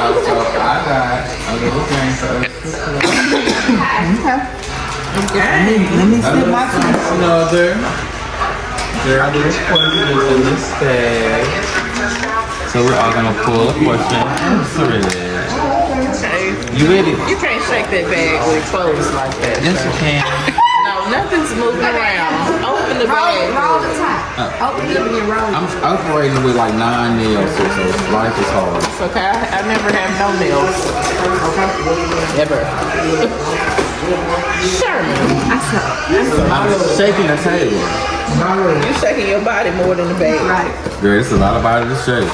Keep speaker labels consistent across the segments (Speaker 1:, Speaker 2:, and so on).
Speaker 1: So I got a little thing for us.
Speaker 2: Okay. Let me see my time.
Speaker 1: Another. There are little questions in this bag. So we're all gonna pull a question and answer it.
Speaker 3: Okay.
Speaker 1: You ready?
Speaker 3: You can't shake that bag with clothes like that.
Speaker 1: Yes, you can.
Speaker 3: No, nothing's moving around. Open the bag.
Speaker 2: Roll the top. Open it and roll it.
Speaker 1: I'm operating with like 9 nails, so life is hard.
Speaker 3: It's okay. I never have no nails. Ever. Sherman.
Speaker 1: I'm shaking the table.
Speaker 3: You're shaking your body more than the bag.
Speaker 2: Right.
Speaker 1: Girl, it's a lot of body to shake.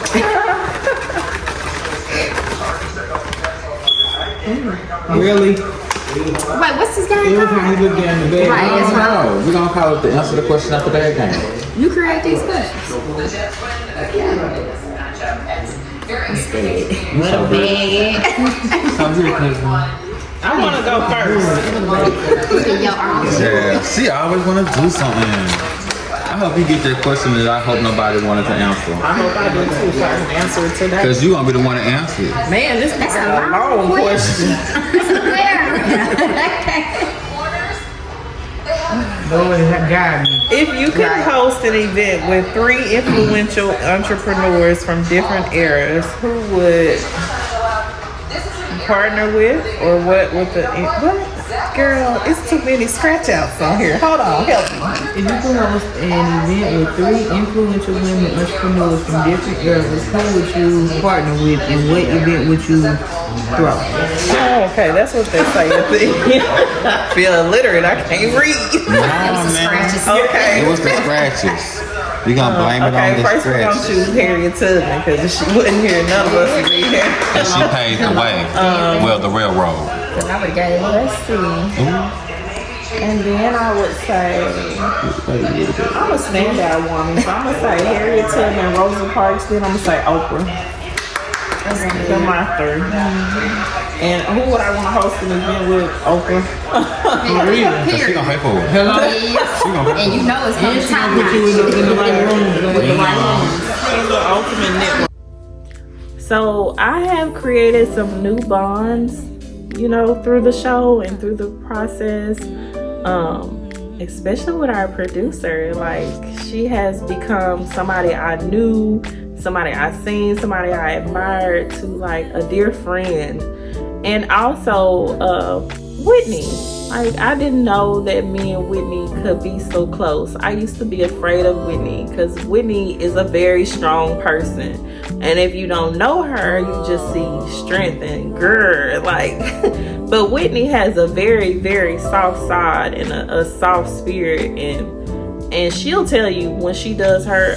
Speaker 2: Really? Wait, what's this game
Speaker 1: Every
Speaker 2: called?
Speaker 1: time you look down the bag,
Speaker 2: Right, that's right.
Speaker 1: no, we're gonna call it the answer the question after bag game.
Speaker 2: You create these questions.
Speaker 1: So good. So good, cousin.
Speaker 3: I want to go first.
Speaker 2: Look at your arms.
Speaker 1: Yeah, she always wanna do something. I hope you get that question that I hope nobody wanted to answer.
Speaker 3: I hope I do too, so I can answer it today.
Speaker 1: Because you're gonna be the one to answer it.
Speaker 3: Man, this is
Speaker 2: That's
Speaker 3: a
Speaker 2: a
Speaker 3: long
Speaker 2: long
Speaker 3: question.
Speaker 2: Lord, God.
Speaker 3: If you could host an event with 3 influential entrepreneurs from different eras, who would you partner with, or what would the what? Girl, it's too many scratch outs on here. Hold on, help me.
Speaker 4: If you could host an event with 3 influential women entrepreneurs from different eras, who would you partner with and what event would you throw?
Speaker 3: Oh, okay, that's what they say at the end. I feel illiterate. I can't read.
Speaker 2: Scratches.
Speaker 3: Okay.
Speaker 1: It was the scratches. We're gonna blame it on
Speaker 3: Okay,
Speaker 1: the
Speaker 3: first we're gonna
Speaker 1: scratches.
Speaker 3: choose Harriet Tubman because if she wasn't here, none of us would be here.
Speaker 1: And she paved the way. Well, the railroad.
Speaker 2: Because I would have got
Speaker 3: Let's see. And then I would say, I'm a standout woman, so I'm gonna say Harriet Tubman, Rosa Parks, then I'm gonna say Oprah. They're my 3. And who would I want to host an event with? Oprah.
Speaker 1: Cause she gonna pay for it.
Speaker 4: Hello?
Speaker 1: She gonna pay
Speaker 2: And
Speaker 1: for
Speaker 2: you
Speaker 1: it.
Speaker 2: know it's going to be top
Speaker 4: Put you
Speaker 2: notch.
Speaker 4: in the right room.
Speaker 2: With the right ones.
Speaker 3: She's the ultimate network. So I have created some new bonds, you know, through the show and through the process. Especially with our producer, like she has become somebody I knew, somebody I seen, somebody I admired, to like a dear friend. And also Whitney. Like I didn't know that me and Whitney could be so close. I used to be afraid of Whitney because Whitney is a very strong person. And if you don't know her, you just see strength and grrr, like but Whitney has a very, very soft side and a soft spirit, and she'll tell you when she does her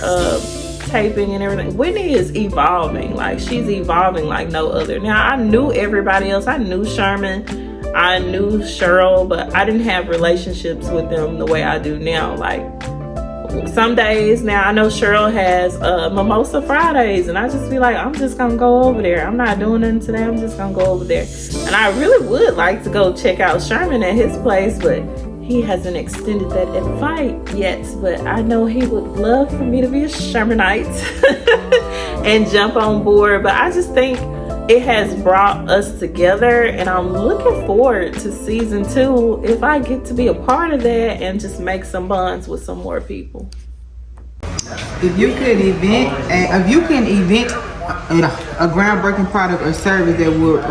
Speaker 3: taping and everything. Whitney is evolving, like she's evolving like no other. Now I knew everybody else. I knew Sherman, I knew Cheryl, but I didn't have relationships with them the way I do now. Like some days now I know Cheryl has Mimosa Fridays, and I just be like, I'm just gonna go over there. I'm not doing nothing today. I'm just gonna go over there. And I really would like to go check out Sherman at his place, but he hasn't extended that invite yet. But I know he would love for me to be a Shermanite and jump on board. But I just think it has brought us together, and I'm looking forward to season 2 if I get to be a part of that and just make some bonds with some more people.
Speaker 4: If you can invent a groundbreaking product or service that would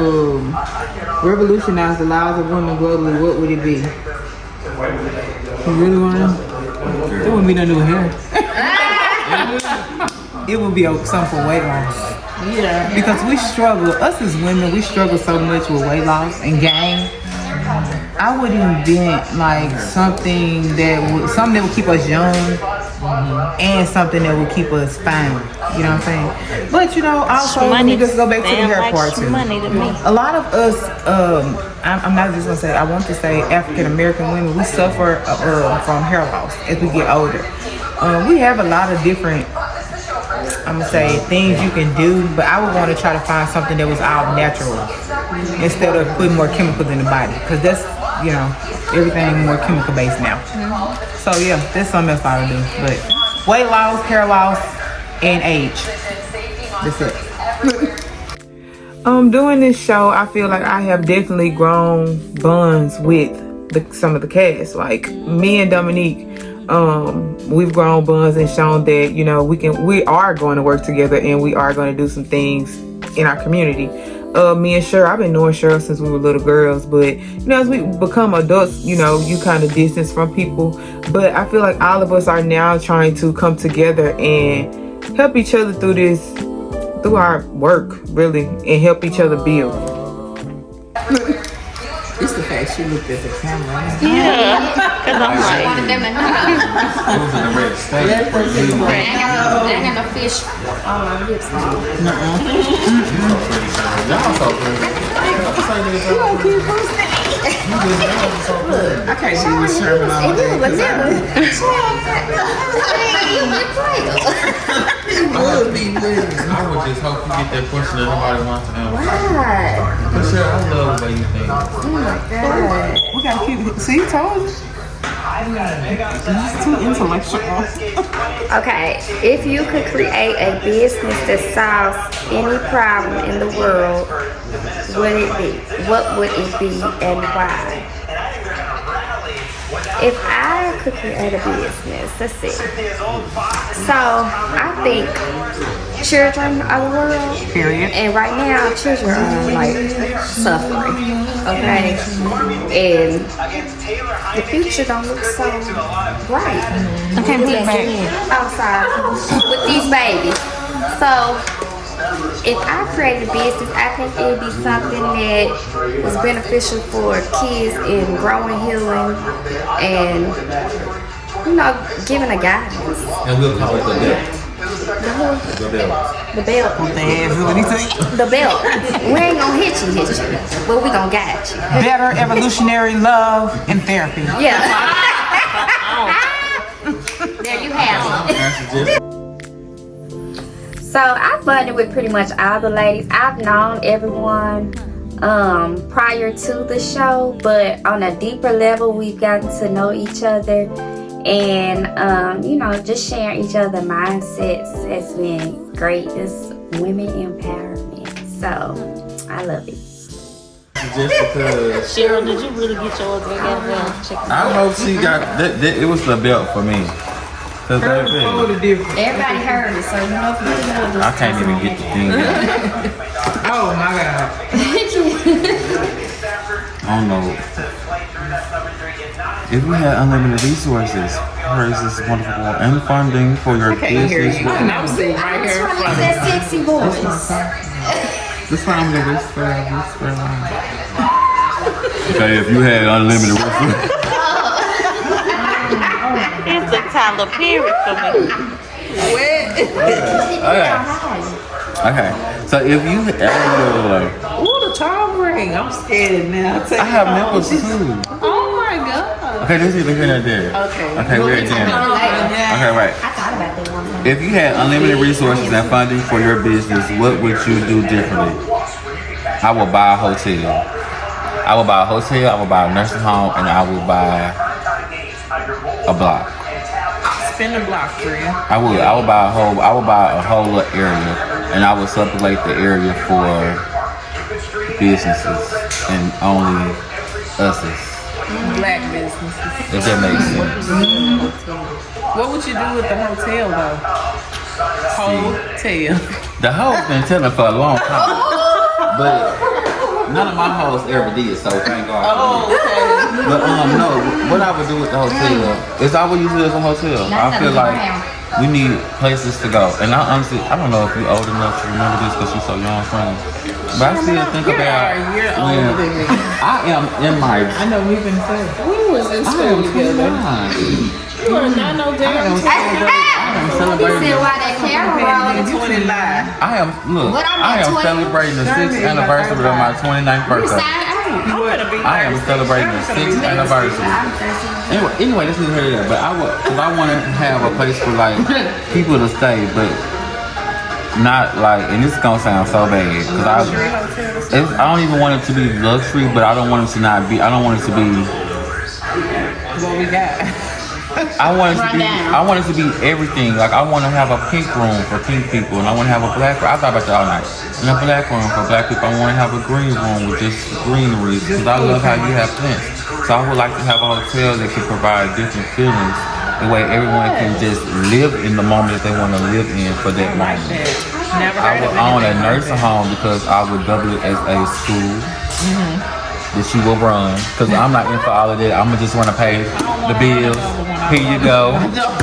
Speaker 4: revolutionize the lives of women globally, what would it be? You really want to know? It wouldn't be nothing to do with hair. It would be something for weight loss.
Speaker 3: Yeah.
Speaker 4: Because we struggle, us as women, we struggle so much with weight loss and gain. I would invent like something that would keep us young, and something that would keep us fine. You know what I'm saying? But you know, also let me just go back to the hair part too. A lot of us, I'm not just gonna say, I want to say African American women, we suffer from hair loss as we get older. We have a lot of different, I'm gonna say, things you can do, but I would want to try to find something that was all natural instead of putting more chemicals in the body, because that's, you know, everything more chemical based now. So yeah, that's something else I would do. But weight loss, hair loss, and age. That's it. Doing this show, I feel like I have definitely grown bonds with some of the cast. Like me and Dominique, we've grown bonds and shown that, you know, we are going to work together and we are going to do some things in our community. Me and Cheryl, I've been knowing Cheryl since we were little girls, but you know, as we become adults, you know, you kind of distance from people. But I feel like all of us are now trying to come together and help each other through our work, really, and help each other build.
Speaker 5: It's the fact she looked at the camera.
Speaker 2: Yeah. Because I'm like, wanted them to know.
Speaker 1: It was in the red state.
Speaker 2: I ain't got no fish on my lips.
Speaker 1: Y'all so pretty.
Speaker 5: I can't see this Sherman all day. Would be with me.
Speaker 1: I would just hope you get that question that nobody wants to answer.
Speaker 2: Why?
Speaker 1: For sure, I love the way you think.
Speaker 2: Oh my God.
Speaker 5: We gotta keep. See, told you. He's too intellectual.
Speaker 2: Okay, if you could create a business that solves any problem in the world, what would it be and why? If I could create a business, let's see. So, I think children are the world.
Speaker 5: Period.
Speaker 2: And right now, children are like suffering. Okay? And the future don't look so bright.
Speaker 5: Okay, put it back.
Speaker 2: I'm sorry. With these babies. So, if I create a business, I think it would be something that is beneficial for kids in growing, healing, and, you know, giving a guidance.
Speaker 1: And we'll call it the belt.
Speaker 2: The belt.
Speaker 5: The
Speaker 2: The belt. We ain't gonna hit you, but we gonna guide you.
Speaker 5: better evolutionary love and therapy.
Speaker 2: Yeah. There you have it.
Speaker 1: That's just
Speaker 2: So I've bonded with pretty much all the ladies. I've known everyone prior to the show, but on a deeper level, we've gotten to know each other, and you know, just sharing each other's mindsets has been great. It's women empowerment, so I love it.
Speaker 1: just because.
Speaker 6: Cheryl, did you really get yours together?
Speaker 1: I hope she got that. It was the belt for me. Cause
Speaker 2: Everybody heard it, so you know if you didn't know.
Speaker 1: I can't even get the thing out.
Speaker 5: Oh my God.
Speaker 1: I don't know. If we had unlimited resources, hers is wonderful, and funding for your business.
Speaker 5: I'm sitting right
Speaker 2: I'm
Speaker 5: here.
Speaker 2: trying to use that sexy voice.
Speaker 1: The family whisper. Okay, if you had unlimited resources.
Speaker 6: It's a Tyler Perry for me.
Speaker 1: Okay, so if you
Speaker 5: Ooh, the charm ring. I'm scared now.
Speaker 1: I have nipples too.
Speaker 5: Oh my God.
Speaker 1: Okay, this is either here or there. Okay, we're at dinner. Okay, right.
Speaker 2: I thought about that one time.
Speaker 1: If you had unlimited resources and funding for your business, what would you do differently? I would buy a hotel. I would buy a nursing home, and I would buy a block.
Speaker 5: Spin the block for you.
Speaker 1: I would buy a whole little area, and I would separate the area for businesses and only us's.
Speaker 5: Black businesses.
Speaker 1: If that makes sense.
Speaker 5: What would you do with the hotel though? Hotel.
Speaker 1: The hoes been telling for a long time, but none of my hoes ever did, so thank God.
Speaker 5: Okay.
Speaker 1: But no, what I would do with the hotel is I would use it as a hotel. I feel like we need places to go, and I honestly, I don't know if you're old enough to remember this because you're so young, friend. But I still think about
Speaker 5: You're older than me.
Speaker 1: I am in my.
Speaker 5: I know we've been friends. We was in
Speaker 1: I
Speaker 5: school
Speaker 1: am
Speaker 5: together.
Speaker 1: 29.
Speaker 5: You are not no damn.
Speaker 1: I am
Speaker 2: He
Speaker 1: celebrating.
Speaker 2: said, why that camera rolling?
Speaker 5: 29.
Speaker 1: I am
Speaker 2: What I'm
Speaker 1: I
Speaker 2: at
Speaker 1: am
Speaker 2: 20.
Speaker 1: celebrating the 6th anniversary of my 29th birthday. I am celebrating the 6th anniversary. Anyway, this is here. But I want to have a place for like people to stay, but not like. And this is gonna sound so bad because I don't even want it to be luxury, but I don't want it to not be. I don't want it to be
Speaker 5: What we got?
Speaker 1: I want it to be everything. Like I want to have a pink room for pink people, and I want to have a black room. I thought about that all night. And a black room for black people. I want to have a green room with just greenery because I love how you have plants. So I would like to have a hotel that can provide different feelings. The way everyone can just live in the moment that they want to live in for that moment. I would own a nursing home because I would double it as a school that she will run. Because I'm not in for all of that. I'm just want to pay the bills. Here you go.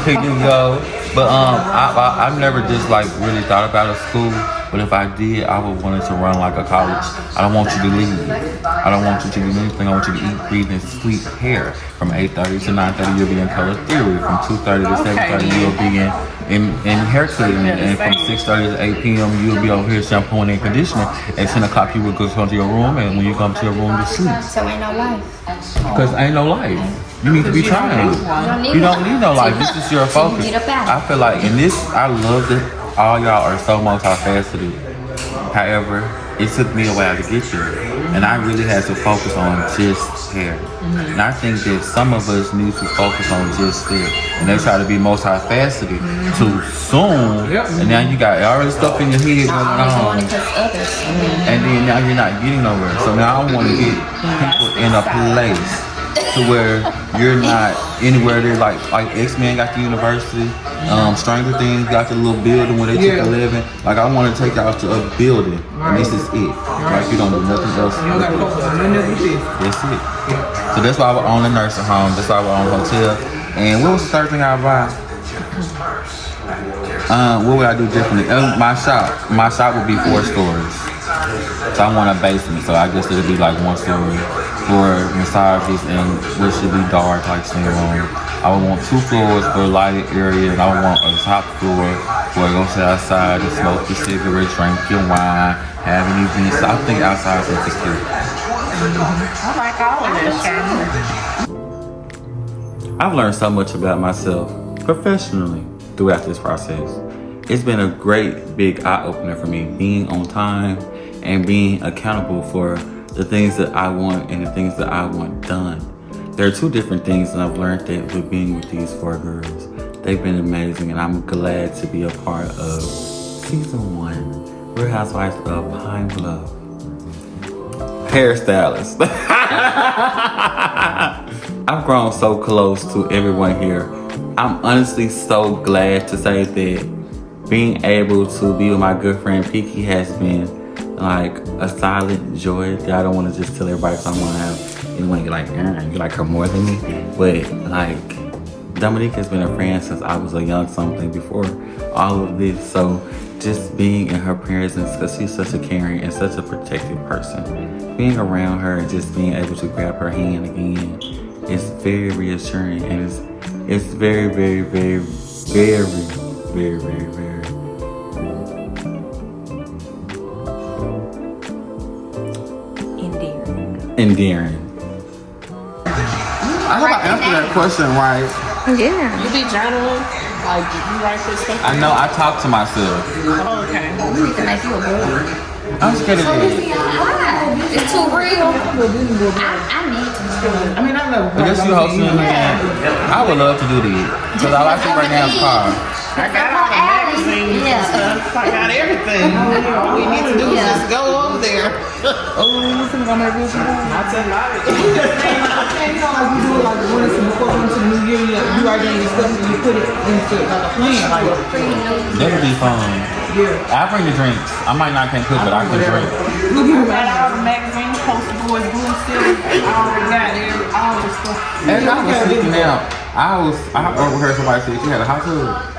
Speaker 1: Here you go. But I've never just like really thought about a school. But if I did, I would want it to run like a college. I don't want you to leave. I don't want you to do anything. I want you to eat, breathe, and sleep hair. From 8:30 to 9:30, you'll be in color theory. From 2:30 to 7:30, you'll be in hair cutting. And from 6:30 to 8 p.m., you'll be over here shampooing and conditioning. At 10 o'clock, you will go to your room. And when you come to your room to sleep.
Speaker 2: So ain't no life.
Speaker 1: Because ain't no life. You need to be trying. You don't need no life. This is your focus. I feel like in this, I love that all y'all are so multifaceted. However, it took me a while to get there. And I really had to focus on just hair. And I think that some of us need to focus on just hair. And they try to be multifaceted too soon. And now you got all this stuff in your head going on. And then now you're not getting nowhere. So now I want to get people in a place to where you're not anywhere there like X-Men got the university, Stranger Things got the little building where they took a living. Like I want to take y'all to a building and this is it. Like you don't do nothing else. That's it. So that's why I would own a nursing home, that's why I would own a hotel. And what was the third thing I would buy? What would I do differently? My shop would be 4 stories. So I want a basement, so I guess it'll be like 1 story for massages and which should be dark like same room. I would want 2 floors for a lighted area, and I would want a top floor where I go sit outside and smoke your cigarettes, drink your wine, have an event. So I think outside is just cute.
Speaker 6: I like all of this.
Speaker 1: I've learned so much about myself professionally throughout this process. It's been a great big eye-opener for me, being on time and being accountable for the things that I want and the things that I want done. There are 2 different things, and I've learned that with being with these 4 girls. They've been amazing, and I'm glad to be a part of season 1, Real Housewives of Pine Bluff. Hairstylist. I've grown so close to everyone here. I'm honestly so glad to say that being able to be with my good friend Piki has been like a silent joy that I don't want to just tell everybody because I don't want to have anyone get like, you like her more than me. But like, Dominique has been a friend since I was a young something before all of this. So just being in her presence, because she's such a caring and such a protective person, being around her and just being able to grab her hand again is very reassuring, and it's very, very, very, very, very, very, very endearing. I hope I answered that question right.
Speaker 6: Yeah.
Speaker 3: You be journaling? Like, you write this stuff?
Speaker 1: I know I talk to myself.
Speaker 3: Oh, okay.
Speaker 2: We need to make you a girl.
Speaker 1: I'm scared of it.
Speaker 2: Why? It's too real. I need to.
Speaker 4: I mean, I know.
Speaker 1: I guess you hosting it again. I would love to do this. Because all I see right now is cars.
Speaker 3: I got all the magazines and stuff. I got everything. All we need to do is just go over there.
Speaker 1: Oh, you think I'm gonna make
Speaker 3: Not tonight.
Speaker 4: You know, like you do it like once before going to the new year, you write down your stuff and you put it into like a plan. Like,
Speaker 1: that would be fun.
Speaker 4: yeah.
Speaker 1: I bring the drinks. I might not can cook, but I can drink.
Speaker 4: Look at
Speaker 3: Got all the magazines, poster boys, blue still. I already got all the stuff.
Speaker 1: As I was sneaking out, I overheard somebody say she had a hot tub.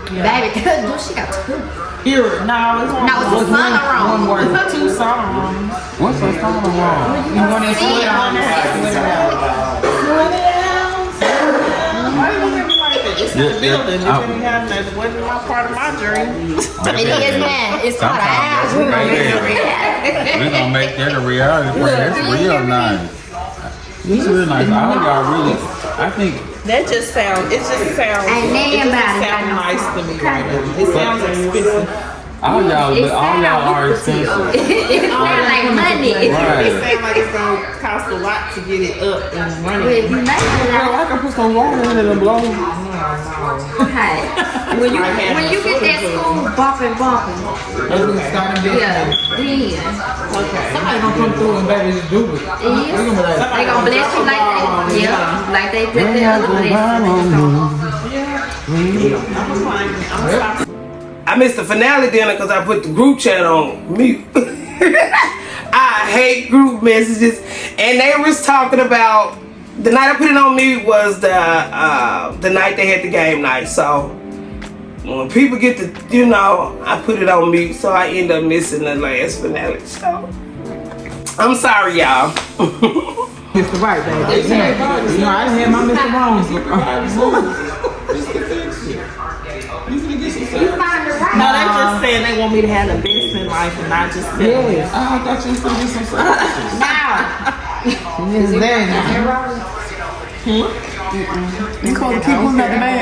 Speaker 2: Baby, dude, she got 2.
Speaker 4: here.
Speaker 3: No, it's
Speaker 2: No, it's a sauna room.
Speaker 4: One word.
Speaker 3: 2 sauna rooms.
Speaker 1: What's a sauna room?
Speaker 4: You want to sweat it out?
Speaker 3: Why you look at me like that? It's in the building. It didn't happen. That wasn't my part of my dream.
Speaker 2: It is, man. It's part of ours.
Speaker 1: We're gonna make that a reality. That's real nice. It's real nice. All y'all really, I think.
Speaker 3: That just sounds, it just sounds nice to me right now. It sounds expensive.
Speaker 1: All y'all are expensive.
Speaker 2: It sounds like money.
Speaker 3: It
Speaker 1: Right.
Speaker 3: sounds like it's gonna cost a lot to get it up and
Speaker 2: But
Speaker 3: running.
Speaker 2: you make it
Speaker 1: Girl, I can put some water in it and blow.
Speaker 2: okay. When you get that school bumping, yeah, then
Speaker 4: Somebody gonna come through and baby just do it.
Speaker 2: they gonna bless you like they did the other blessings.
Speaker 7: I missed the finale dinner because I put the group chat on mute. I hate group messages. And they was talking about, the night I put it on mute was the night they had the game night. So when people get to, I put it on mute. So I end up missing the last finale. So I'm sorry, y'all.
Speaker 4: Mr. Right, baby. You know, I done had my Mr. Wrongs.
Speaker 3: No, they just saying they want me to have the best in life and not just sit.
Speaker 4: Yes.
Speaker 1: I thought you was gonna get some services.
Speaker 4: Yes, then. You supposed to keep putting out the bag.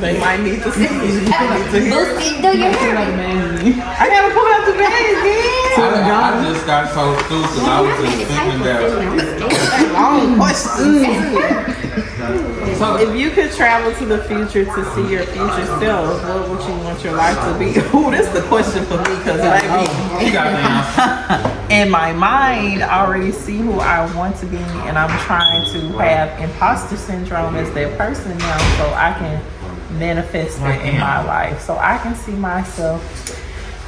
Speaker 3: They might need to see.
Speaker 2: Lucy, do your hair.
Speaker 3: I gotta pull out the bag again.
Speaker 1: I just got so stupid because I was just thinking that.
Speaker 4: Long question.
Speaker 3: So if you could travel to the future to see your future self, what would you want your life to be? Oh, this is the question for me because baby,
Speaker 1: You got the answer.
Speaker 3: in my mind, I already see who I want to be, and I'm trying to have imposter syndrome as that person now, so I can manifest it in my life. So I can see myself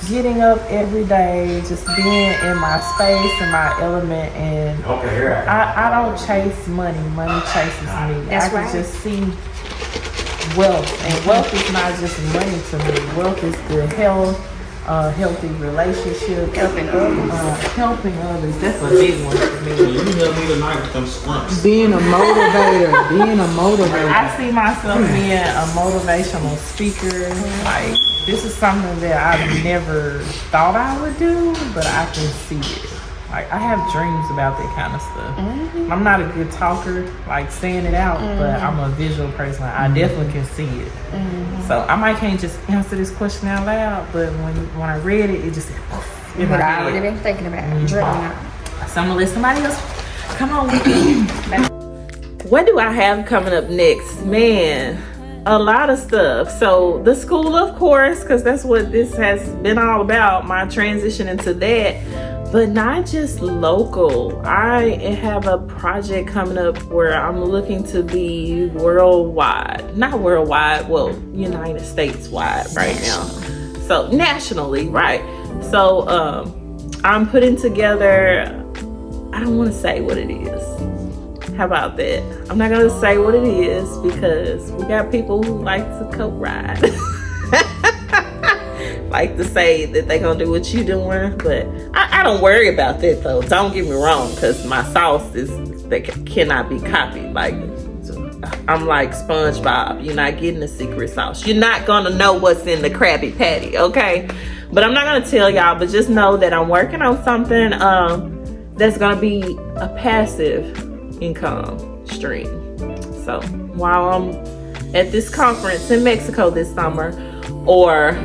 Speaker 3: getting up every day, just being in my space and my element, and I don't chase money. Money chases me.
Speaker 2: That's
Speaker 3: I can
Speaker 2: right.
Speaker 3: just see wealth, and wealth is not just money to me. Wealth is the health, healthy relationship, helping others. That's a big one for me.
Speaker 1: You help me tonight with them scrumps.
Speaker 4: Being a motivator.
Speaker 3: I see myself being a motivational speaker. Like, this is something that I've never thought I would do, but I can see it. Like, I have dreams about that kind of stuff. I'm not a good talker, like saying it out, but I'm a visual person. I definitely can see it. So I might can't just answer this question out loud, but when I read it, it just said, in my
Speaker 2: But I
Speaker 3: head.
Speaker 2: already been thinking about it. Dreaming out.
Speaker 3: So I'm gonna let somebody else come on with me. What do I have coming up next? Man, a lot of stuff. So the school, of course, because that's what this has been all about, my transition into that. But not just local. I have a project coming up where I'm looking to be worldwide. Not worldwide, well, United States wide right now. So nationally, right? So I'm putting together, I don't want to say what it is. How about that? I'm not gonna say what it is because we got people who like to co-ride. Like to say that they gonna do what you doing, but I don't worry about that though. Don't get me wrong, because my sauce cannot be copied. Like, I'm like SpongeBob. You're not getting the secret sauce. You're not gonna know what's in the Krabby Patty, okay? But I'm not gonna tell y'all, but just know that I'm working on something that's gonna be a passive income stream. So while I'm at this conference in Mexico this summer, or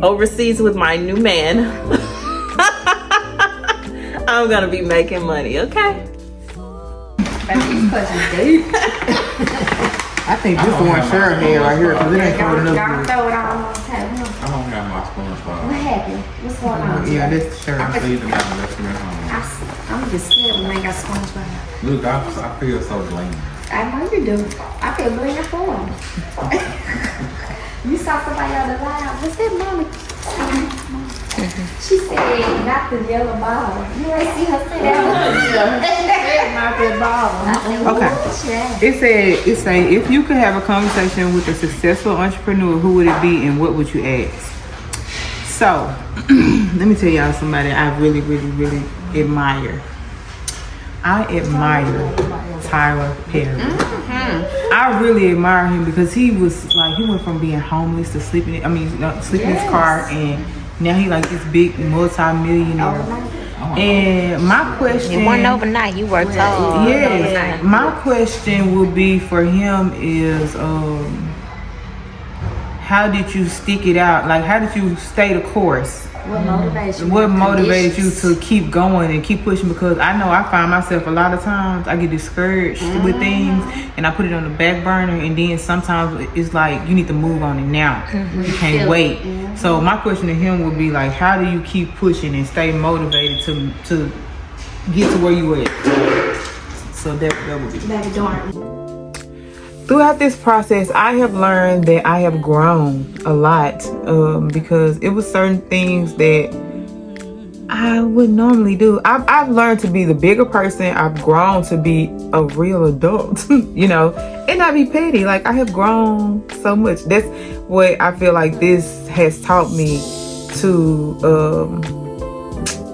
Speaker 3: overseas with my new man, I'm gonna be making money, okay?
Speaker 4: I think this one Cheryl had right here because it ain't cold
Speaker 2: Y'all
Speaker 4: enough.
Speaker 2: throw it on the table.
Speaker 1: I don't have my SpongeBob.
Speaker 2: What happened? What's going on?
Speaker 4: Yeah, this Cheryl.
Speaker 1: I see them at the restaurant home.
Speaker 2: I'm just scared when I ain't got SpongeBob.
Speaker 1: Look, I feel so blamed.
Speaker 2: I know you do. I feel blaming for him. You saw somebody on the line. What's that, mommy? She said, not the yellow bottle. You ain't see her say that.
Speaker 3: Not that bottle.
Speaker 4: Okay. It say if you could have a conversation with a successful entrepreneur, who would it be and what would you ask? So, let me tell y'all somebody I really, really, really admire. I admire Tyler Perry. I really admire him because he was like, he went from being homeless to sleeping in his car, and now he like this big multi-millionaire. And my question,
Speaker 6: It wasn't overnight. You worked hard.
Speaker 4: yes, my question would be for him is, how did you stick it out? Like, how did you stay the course?
Speaker 2: What
Speaker 4: motivated you to keep going and keep pushing? Because I know I find myself a lot of times I get discouraged with things and I put it on the back burner, and then sometimes it's like you need to move on it now. You can't wait. So my question to him would be like, how do you keep pushing and stay motivated to get to where you at? So that would be throughout this process. I have learned that I have grown a lot because it was certain things that I would normally do. I've learned to be the bigger person. I've grown to be a real adult, you know, and not be petty. Like, I have grown so much. That's what I feel like this has taught me to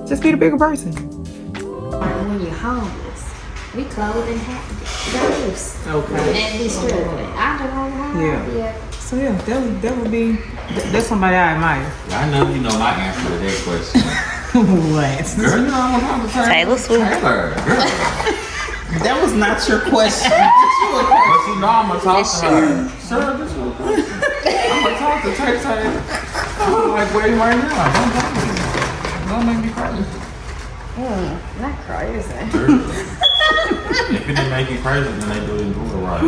Speaker 4: just be the bigger person.
Speaker 2: When you're homeless, we clothe and have those.
Speaker 4: Okay.
Speaker 2: And be struggling. I don't know how.
Speaker 4: Yeah. So yeah, that would be that's somebody I admire.
Speaker 1: I know you know my answer to that question.
Speaker 4: What?
Speaker 1: Girl, you know I'm talking to
Speaker 6: Taylor Swift.
Speaker 1: Taylor, girl.
Speaker 5: That was not your question.
Speaker 1: But you know I'm gonna talk to her. Sure, this was a question. I'm gonna talk to Tay. I'm like waiting right now. Don't talk to me. Don't make me crazy.
Speaker 2: Not crazy.
Speaker 1: If it didn't make you crazy, then they do it in Google right.
Speaker 2: I'm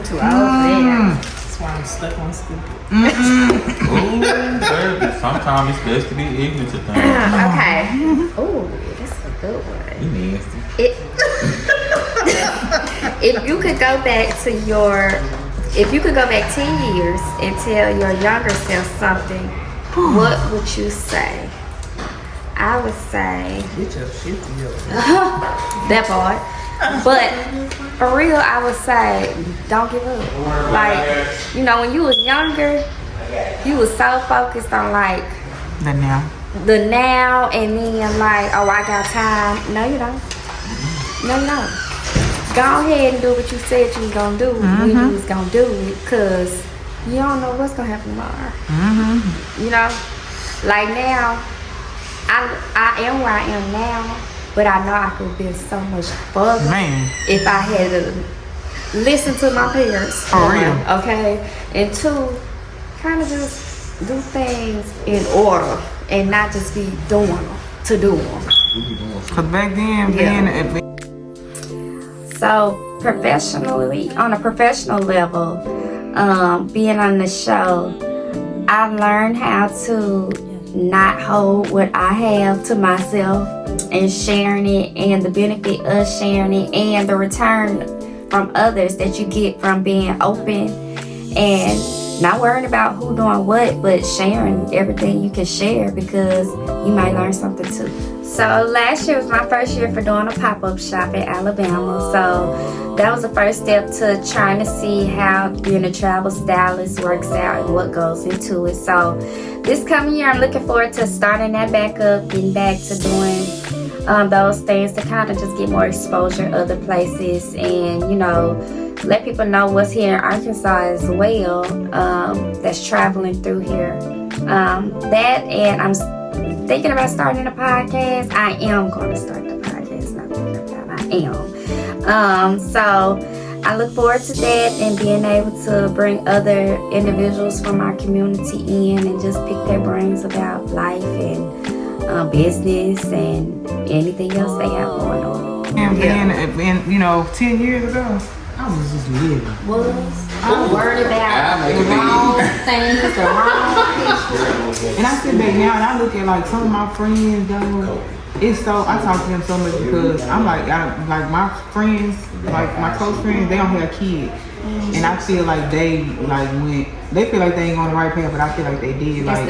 Speaker 2: too old for that.
Speaker 5: That's why I'm stuck on stupid.
Speaker 1: Ooh, baby. Sometimes it's best to be ignorant to things.
Speaker 2: Okay. Ooh, that's a good one.
Speaker 1: You nasty.
Speaker 2: If you could go back to if you could go back 10 years and tell your younger self something, what would you say? I would say
Speaker 5: Get your shit together.
Speaker 2: that part. But for real, I would say don't give up. Like, you know, when you was younger, you was so focused on like
Speaker 4: The now.
Speaker 2: and then like, oh, I got time. No, you don't. No, you don't. Go ahead and do what you said you was gonna do when you was gonna do it, cause you don't know what's gonna happen tomorrow. You know, like now, I am where I am now, but I know I could have been so much further if I had to listen to my parents.
Speaker 4: For real.
Speaker 2: Okay, and two, kind of just do things in order and not just be doing them to do them.
Speaker 4: Cause back then,
Speaker 2: So professionally, on a professional level, being on the show, I've learned how to not hold what I have to myself and sharing it, and the benefit of sharing it, and the return from others that you get from being open and not worrying about who doing what, but sharing everything you can share, because you might learn something too. So last year was my first year for doing a pop-up shop in Alabama. So that was the first step to trying to see how being a travel stylist works out and what goes into it. So this coming year, I'm looking forward to starting that back up, getting back to doing those things to kind of just get more exposure other places, and, you know, let people know what's here in Arkansas as well, that's traveling through here. That, and I'm thinking about starting a podcast. I am going to start the podcast. Not thinking about, I am. So I look forward to that and being able to bring other individuals from our community in and just pick their brains about life and business and anything else they have going on.
Speaker 4: And you know, 10 years ago, I was just living.
Speaker 2: I'm worried about the wrong things, the wrong people.
Speaker 4: And I sit back now and I look at like some of my friends though. It's so, I talk to them so much because I'm like my friends, like my close friends, they don't have kids. And I feel like they feel like they ain't on the right path, but I feel like they did. Like,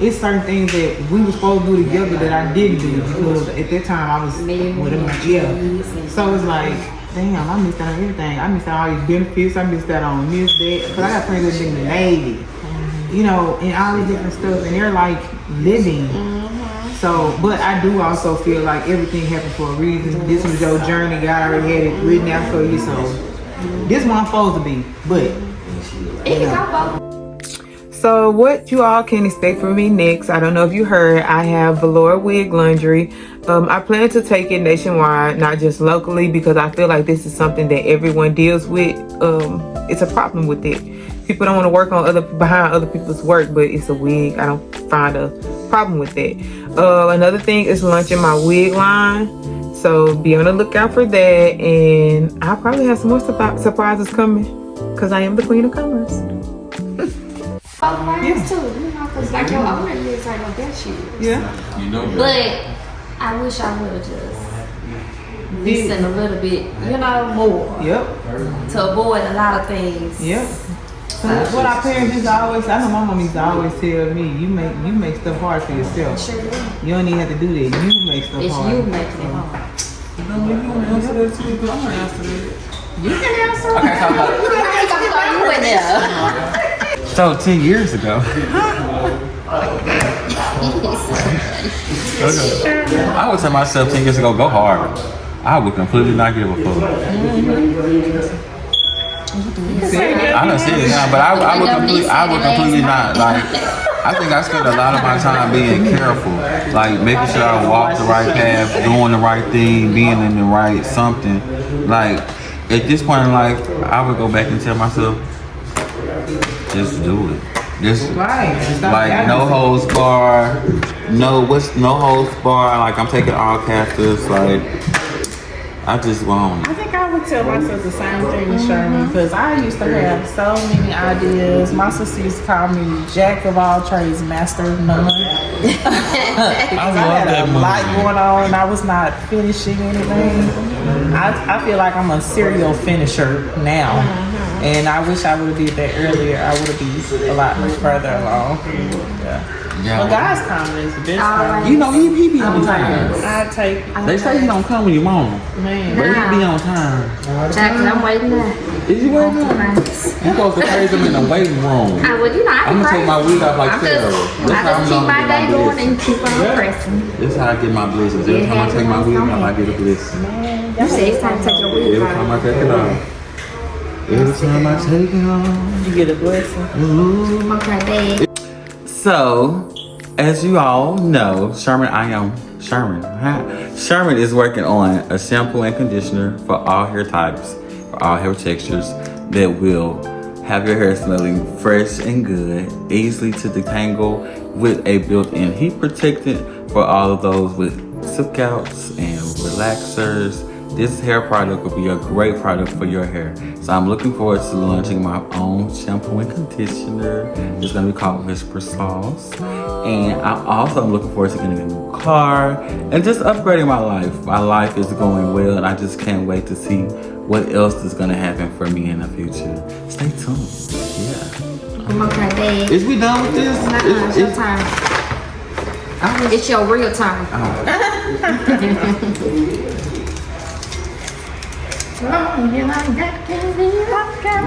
Speaker 4: it's certain things that we were supposed to do together that I didn't do because at that time I was with them. Yeah. So it's like, damn, I missed out on everything. I missed out on all these benefits. I missed out on this, that. Because I got friends that been in the Navy, you know, and all this different stuff, and they're like living. So, but I do also feel like everything happened for a reason. This was your journey. God already had it written out for you. So, this one I'm supposed to be. But, so what you all can expect from me next, I don't know if you heard, I have velour wig laundry. I plan to take it nationwide, not just locally, because I feel like this is something that everyone deals with. It's a problem with it. people don't want to work on behind other people's work, but it's a wig. I don't find a problem with that. Another thing is launching my wig line, so be on the lookout for that. And I'll probably have some more surprises coming, because I am the queen of commerce.
Speaker 2: Yes. Too, you know, because like your older years are your best years.
Speaker 4: Yeah.
Speaker 1: You know that.
Speaker 2: But I wish I would have just listened a little bit, you know, more.
Speaker 4: Yep.
Speaker 2: To avoid a lot of things.
Speaker 4: Yep. What our parents used to always, I know my mom used to always tell me, you make stuff hard for yourself.
Speaker 2: Sure do.
Speaker 4: You don't even have to do that. You make stuff
Speaker 2: It's
Speaker 4: hard.
Speaker 2: you making it hard.
Speaker 1: No, you want to answer that too? I'm going to answer that.
Speaker 2: You can answer it.
Speaker 1: Okay,
Speaker 2: You in there.
Speaker 1: so 10 years ago. I would tell myself 10 years ago, go hard. I would completely not give a fuck. I don't see it now, but I would completely not. Like, I think I spend a lot of my time being careful, like making sure I walk the right path, doing the right thing, being in the right something. Like, at this point in life, I would go back and tell myself, just do it. Just like no holds bar, no holds bar. Like, I'm taking all captives. Like, I just won't.
Speaker 3: I think I would tell myself the same thing as Sherman, because I used to have so many ideas. My sister used to call me Jack of all trades, master of none.
Speaker 1: I love that movie.
Speaker 3: A lot going on, and I was not finishing anything. I feel like I'm a serial finisher now, and I wish I would have did that earlier. I would have been a lot further along. Yeah. But God's coming is the best time.
Speaker 1: You know, he be on time.
Speaker 3: I take.
Speaker 1: They say he don't come when you want him,
Speaker 3: Man.
Speaker 1: but he be on time.
Speaker 2: Jack, I'm waiting there.
Speaker 1: Is you waiting on? You supposed to praise him in the waiting room.
Speaker 2: Well, you know,
Speaker 1: I'm gonna take my wig off like Sarah.
Speaker 2: I just keep my day going and keep on pressing.
Speaker 1: This is how I get my blessings. Every time I take my wig off, I get a blessing.
Speaker 2: You say it's time to take your wig
Speaker 1: Every
Speaker 2: off.
Speaker 1: time I take it off. Every time I take it off.
Speaker 3: You get a blessing.
Speaker 1: Ooh.
Speaker 2: Okay,
Speaker 1: So, as you all know, Sherman is working on a shampoo and conditioner for all hair types, for all hair textures, that will have your hair smelling fresh and good, easily to detangle, with a built-in heat protectant for all of those with silk outs and relaxers. This hair product will be a great product for your hair. So I'm looking forward to launching my own shampoo and conditioner. It's gonna be called Whisper Sauce. And I'm also looking forward to getting a new car and just upgrading my life. My life is going well, and I just can't wait to see what else is gonna happen for me in the future. Stay tuned. Yeah.
Speaker 2: come on, okay,
Speaker 1: Is we done with this?
Speaker 2: it's your time. It's your real time.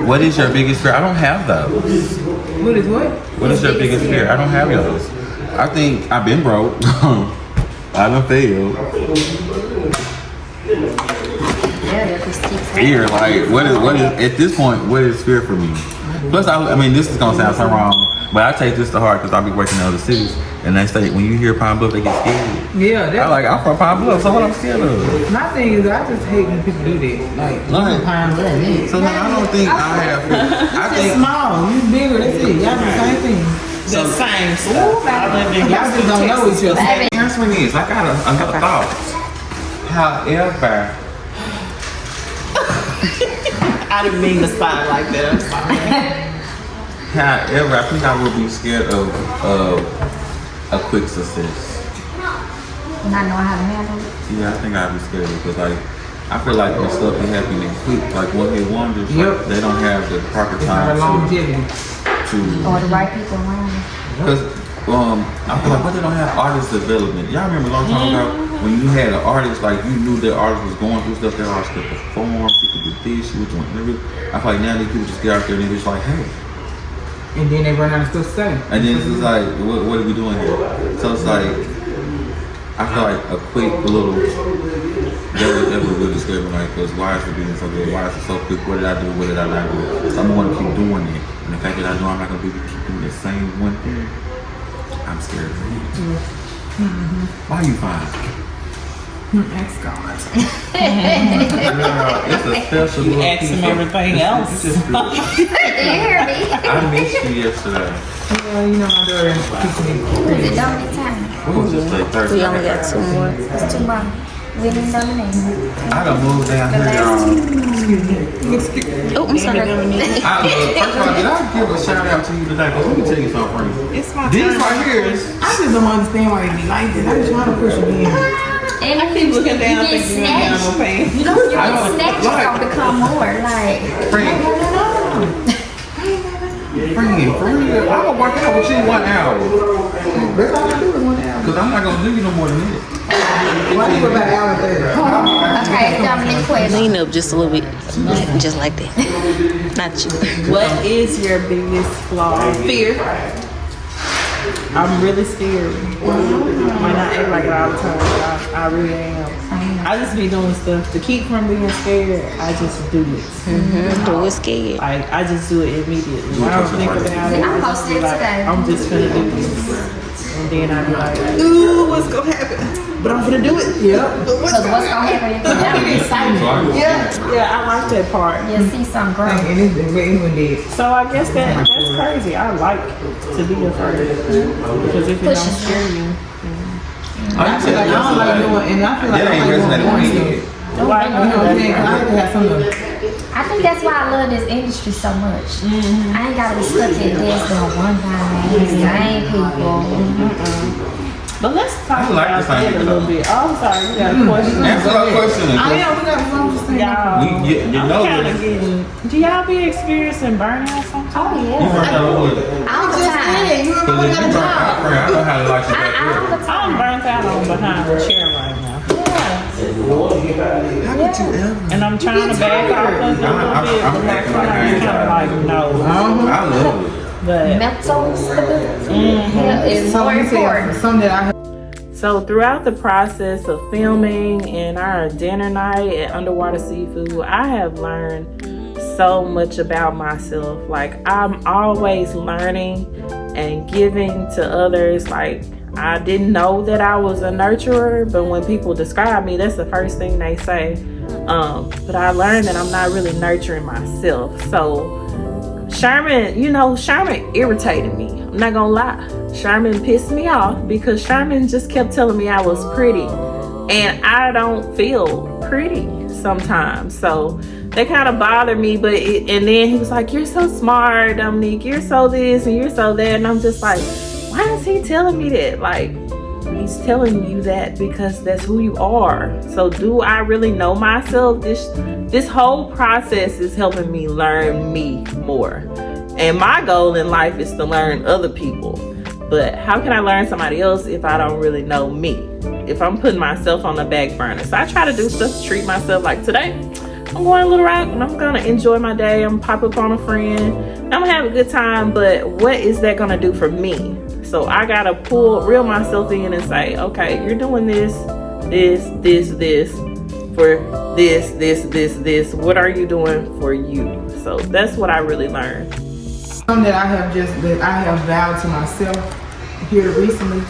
Speaker 1: What is your biggest fear? I don't have those.
Speaker 4: What is what?
Speaker 1: What is your biggest fear? I don't have those. I think I've been broke. I done failed. Fear, like what is at this point? What is fear for me? Plus, I mean, this is gonna sound so wrong, but I take this to heart because I be working in other cities, and they say when you hear Pine Bluff, they get scared.
Speaker 4: Yeah,
Speaker 1: I'm from Pine Bluff, so what I'm scared of?
Speaker 4: my thing is, I just hate when people do that. Like, Pine Bluff.
Speaker 1: So I don't think I have fear. I think
Speaker 4: Small, you bigger, that's it. Y'all do the same thing.
Speaker 3: The same stuff.
Speaker 4: Y'all just don't know each other.
Speaker 1: answering is I got another thought. However,
Speaker 3: I didn't mean to sound like that. I'm sorry.
Speaker 1: however, I think I would be scared of a quick success.
Speaker 2: Not knowing how to handle it.
Speaker 1: Yeah, I think I'd be scared because like I feel like when stuff is happening quick, like one hit wonders,
Speaker 4: Yep.
Speaker 1: they don't have the proper
Speaker 4: It's not a
Speaker 1: time
Speaker 4: longevity.
Speaker 2: Or the right people around you.
Speaker 1: because I feel like what they don't have artist development. Y'all remember a long time ago when you had an artist, like you knew that artist was going through stuff, that artist could perform, she could do this, she was doing everything. I feel like now these people just get out there and they're just like, hey.
Speaker 4: And then they run out of stuff to say.
Speaker 1: And then it's just like, what are we doing here? So it's like, I feel like a quick little, that would really scare me, like, because why is it being so good? Why is it so quick? What did I do? What did I not do? So I'm going to keep doing it. And the fact that I know I'm not going to be keeping the same one thing, I'm scared of it. Why you fine?
Speaker 4: Ask God.
Speaker 1: Girl, it's a special little
Speaker 5: Ask
Speaker 1: piece
Speaker 5: him
Speaker 1: of-
Speaker 5: everything else.
Speaker 1: It's just good.
Speaker 2: You hear me?
Speaker 1: I missed you yesterday.
Speaker 4: Well, you know my daughter keeps me pretty.
Speaker 2: It's done time.
Speaker 1: We was just like Thursday.
Speaker 6: We only got 2 more.
Speaker 2: It's too much. We didn't done it.
Speaker 1: I done moved down here.
Speaker 6: Oh, I'm sorry.
Speaker 1: First of all, did I give a shout out to you today? Because let me tell you something.
Speaker 5: It's my
Speaker 1: This
Speaker 5: turn.
Speaker 1: right here is.
Speaker 4: I just don't understand why they be like this. I be trying to push it in.
Speaker 2: And
Speaker 5: I keep looking down,
Speaker 2: you get
Speaker 5: thinking down
Speaker 2: snatched.
Speaker 5: on pants.
Speaker 2: You know, you
Speaker 1: I
Speaker 2: get
Speaker 1: don't-
Speaker 2: snatched, it's
Speaker 1: like-
Speaker 2: gonna become more like.
Speaker 1: Friend, for real, I'm gonna work out with you 1 hour.
Speaker 4: That's all I do is 1 hour.
Speaker 1: Because I'm not gonna do you no more than that.
Speaker 4: Why you go about an hour 30?
Speaker 2: Okay, Dominic question.
Speaker 6: Lean up just a little bit. Just like that. Not you.
Speaker 3: What is your biggest flaw? Fear. I'm really scared. When I act like it all the time, I really am. I just be doing stuff to keep from being scared. I just do it.
Speaker 6: Do it scared.
Speaker 3: Like I just do it immediately. I don't think about it.
Speaker 2: I
Speaker 3: I just
Speaker 2: posted
Speaker 3: be like,
Speaker 2: today.
Speaker 3: I'm just gonna do this, and then I be like, ooh, what's gonna happen? But I'm gonna do it. Yep.
Speaker 2: Because what's gonna happen if you never decide?
Speaker 3: Yeah, I like that part.
Speaker 2: You'll see some growth.
Speaker 4: And it's anyone dead.
Speaker 3: So I guess that's crazy. I like to be afraid because if it don't scare you,
Speaker 1: I feel like
Speaker 4: I don't like doing, and I feel like
Speaker 1: that
Speaker 4: I
Speaker 1: ain't
Speaker 4: like
Speaker 1: resonating
Speaker 4: doing
Speaker 1: with
Speaker 4: stuff.
Speaker 1: me.
Speaker 4: You know what I'm saying? 'Cause I like to have something.
Speaker 2: I think that's why I love this industry so much. I ain't gotta be stuck at this doing one thing, same people.
Speaker 3: but let's talk
Speaker 1: I like
Speaker 3: about
Speaker 1: the same
Speaker 3: that a
Speaker 1: thing.
Speaker 3: little bit. Oh, I'm sorry, you got a question.
Speaker 1: Answer that question.
Speaker 4: Oh yeah, we got one just saying.
Speaker 3: Y'all,
Speaker 1: You
Speaker 3: I'm
Speaker 1: know
Speaker 3: kind of
Speaker 1: this.
Speaker 3: getting. Do y'all be experiencing burnout sometimes?
Speaker 2: Oh
Speaker 1: You
Speaker 2: yeah,
Speaker 1: burnt out with it.
Speaker 2: all the time.
Speaker 4: You
Speaker 1: Because
Speaker 4: remember
Speaker 1: if you
Speaker 4: that
Speaker 1: burnt
Speaker 4: job?
Speaker 1: out, friend, I know how to like you back
Speaker 2: All
Speaker 1: there.
Speaker 2: the
Speaker 3: I'm
Speaker 2: time.
Speaker 3: burnt out on behind the chair right now,
Speaker 4: How would you ever?
Speaker 3: and I'm trying to back off of it a little bit.
Speaker 1: I'm
Speaker 3: But my
Speaker 1: acting like I
Speaker 3: friends
Speaker 1: ain't
Speaker 3: kind of like no,
Speaker 1: I love it.
Speaker 3: but.
Speaker 2: Mental stability is more important.
Speaker 4: Something that I
Speaker 3: So throughout the process of filming and our dinner night at Underwater Seafood, I have learned so much about myself. Like I'm always learning and giving to others. Like I didn't know that I was a nurturer, but when people describe me, that's the first thing they say. But I learned that I'm not really nurturing myself. So Sherman irritated me. I'm not gonna lie. Sherman pissed me off because Sherman just kept telling me I was pretty. And I don't feel pretty sometimes. So that kind of bothered me. And then he was like, "You're so smart, Dominique. You're so this and you're so that." And I'm just like, why is he telling me that? Like, he's telling you that because that's who you are. So do I really know myself? This whole process is helping me learn me more. And my goal in life is to learn other people. But how can I learn somebody else if I don't really know me? If I'm putting myself on the back burner. So I try to do stuff to treat myself. Like today, I'm going to Little Rock and I'm going to enjoy my day. I'm going to pop up on a friend. I'm going to have a good time. But what is that going to do for me? So I got to reel myself in and say, okay, you're doing this for this. What are you doing for you? So that's what I really learned.
Speaker 4: something that I have vowed to myself here recently.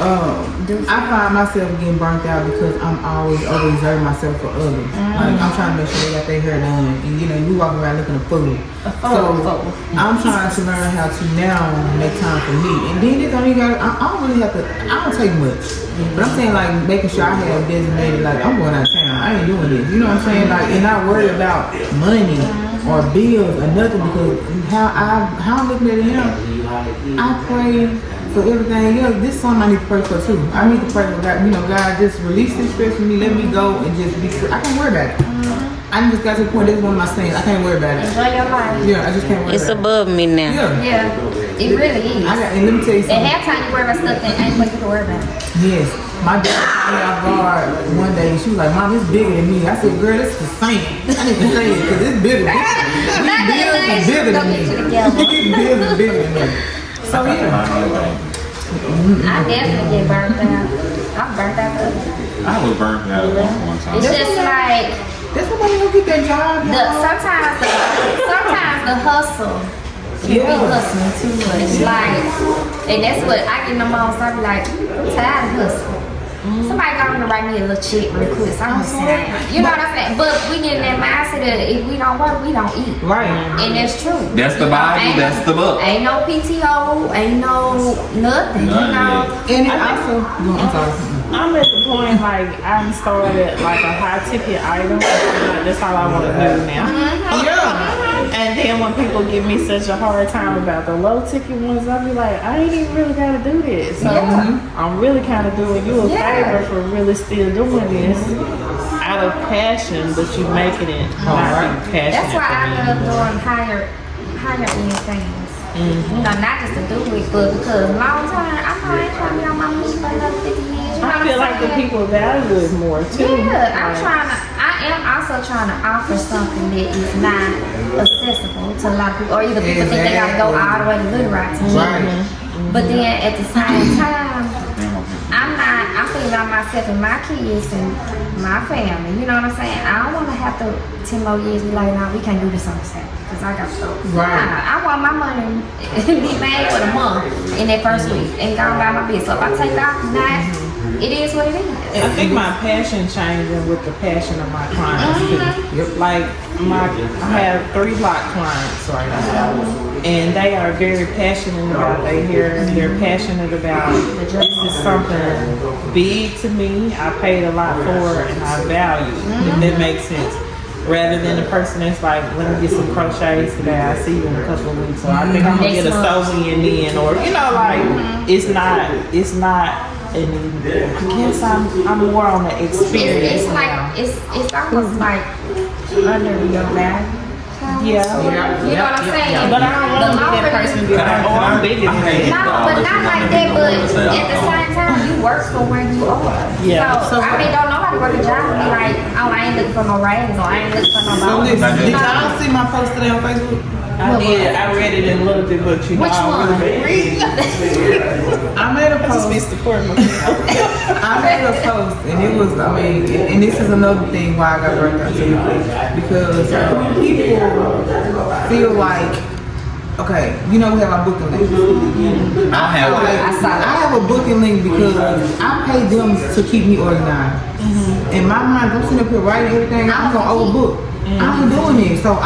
Speaker 4: I find myself getting burnt out because I'm always overexerting myself for others. Like I'm trying to make sure they got their hair done, and you walk around looking a fool. I'm trying to learn how to now make time for me. And then this don't even I don't really have to. I don't take much, but I'm saying like making sure I have designated like I'm going out of town. I ain't doing this. You know what I'm saying? Like, and not worry about money or bills or nothing because how I'm looking at it now, I pray for everything else. This is something I need to pray for too. I need to pray for God. God, just release this stress from me. Let me go and just be free. I can't worry about it. I just got to the point. This is one of my sayings. I can't worry about it.
Speaker 2: Enjoy your life.
Speaker 4: Yeah, I just can't worry
Speaker 6: It's
Speaker 4: about
Speaker 6: above me now.
Speaker 4: it.
Speaker 2: Yeah, it really is.
Speaker 4: And let me tell you
Speaker 2: At
Speaker 4: something.
Speaker 2: halftime, you worry about stuff that ain't what you can worry about.
Speaker 4: Yes. My dad came out guard one day and she was like, "Mom, it's bigger than me." I said, "Girl, it's the same." I need to say it because it's bigger. These bills is bigger than me. These bills is bigger than me. So yeah.
Speaker 2: I definitely get burnt out. I'm burnt out too.
Speaker 1: I was burnt out one time.
Speaker 2: It's just like
Speaker 4: That's why you don't get that job.
Speaker 2: sometimes the hustle can be hustling too much. Like, and that's what I get in the most. I be like, I'm tired of hustling. Somebody gonna write me a little check real quick, so I'm saying, you know what I'm saying? But we get in that mindset that if we don't work, we don't eat.
Speaker 4: Right.
Speaker 2: And that's true.
Speaker 1: That's the Bible, that's the book.
Speaker 2: Ain't no PTO, ain't no nothing, you know.
Speaker 4: And it also, I'm sorry.
Speaker 3: I'm at the point like I'm started like a high ticket item. Like, that's all I want to do now. Yeah. And then when people give me such a hard time about the low ticket ones, I'll be like, I ain't even really gotta do this. So I'm really kind of doing you a favor for really still doing this out of passion, but you making it not passionate.
Speaker 2: That's why I love doing higher end things. You know, not just to do it, but because long term, I know I ain't trying to be on my feet for another 50 years. You know
Speaker 3: I feel like the people value it more too.
Speaker 2: Yeah, I am also trying to offer something that is not accessible to a lot of people, or either people think they gotta go all the way to Little Rock to get it. But then at the same time, I'm thinking about myself and my kids and my family, you know what I'm saying? I don't want to have to 10 more years be like, no, we can't do this on the Saturday because I got to go. I want my money to be made for the month in that first week and go and buy my business. So if I take off tonight, it is what it is.
Speaker 3: I think my passion changing with the passion of my clients too. Like I have 3 block clients right now, and they are very passionate about their hair. They're passionate about this is something big to me. I paid a lot for it, and I value it. If that makes sense. Rather than the person that's like, let me get some crochets today. I see you in a couple of weeks, or I think I'm gonna get a sew-in in, or you know, like it's not. And I guess I'm more on the experience.
Speaker 2: It's like it's almost like under your value.
Speaker 3: Yeah.
Speaker 2: You know what I'm saying?
Speaker 3: But I don't want to be that person to be like, oh, I'm bigger than that.
Speaker 2: No, but not like that. But at the same time, you work for where you are.
Speaker 3: Yeah.
Speaker 2: So I mean, don't nobody work a job and be like, oh, I ain't looking for no raise or I ain't looking for no bonus.
Speaker 4: Did y'all see my post today on Facebook?
Speaker 3: I did. I read it and looked at what you know.
Speaker 2: Which one?
Speaker 4: I made a post.
Speaker 3: Mr. Portman.
Speaker 4: I made a post, and it was, I mean, and this is another thing why I got burnt out too, because people feel like, okay, you know we have our booking link. I have a booking link because I pay them to keep me organized. In my mind, I'm sitting up here writing everything, I'm gonna overbook. I ain't doing it, so I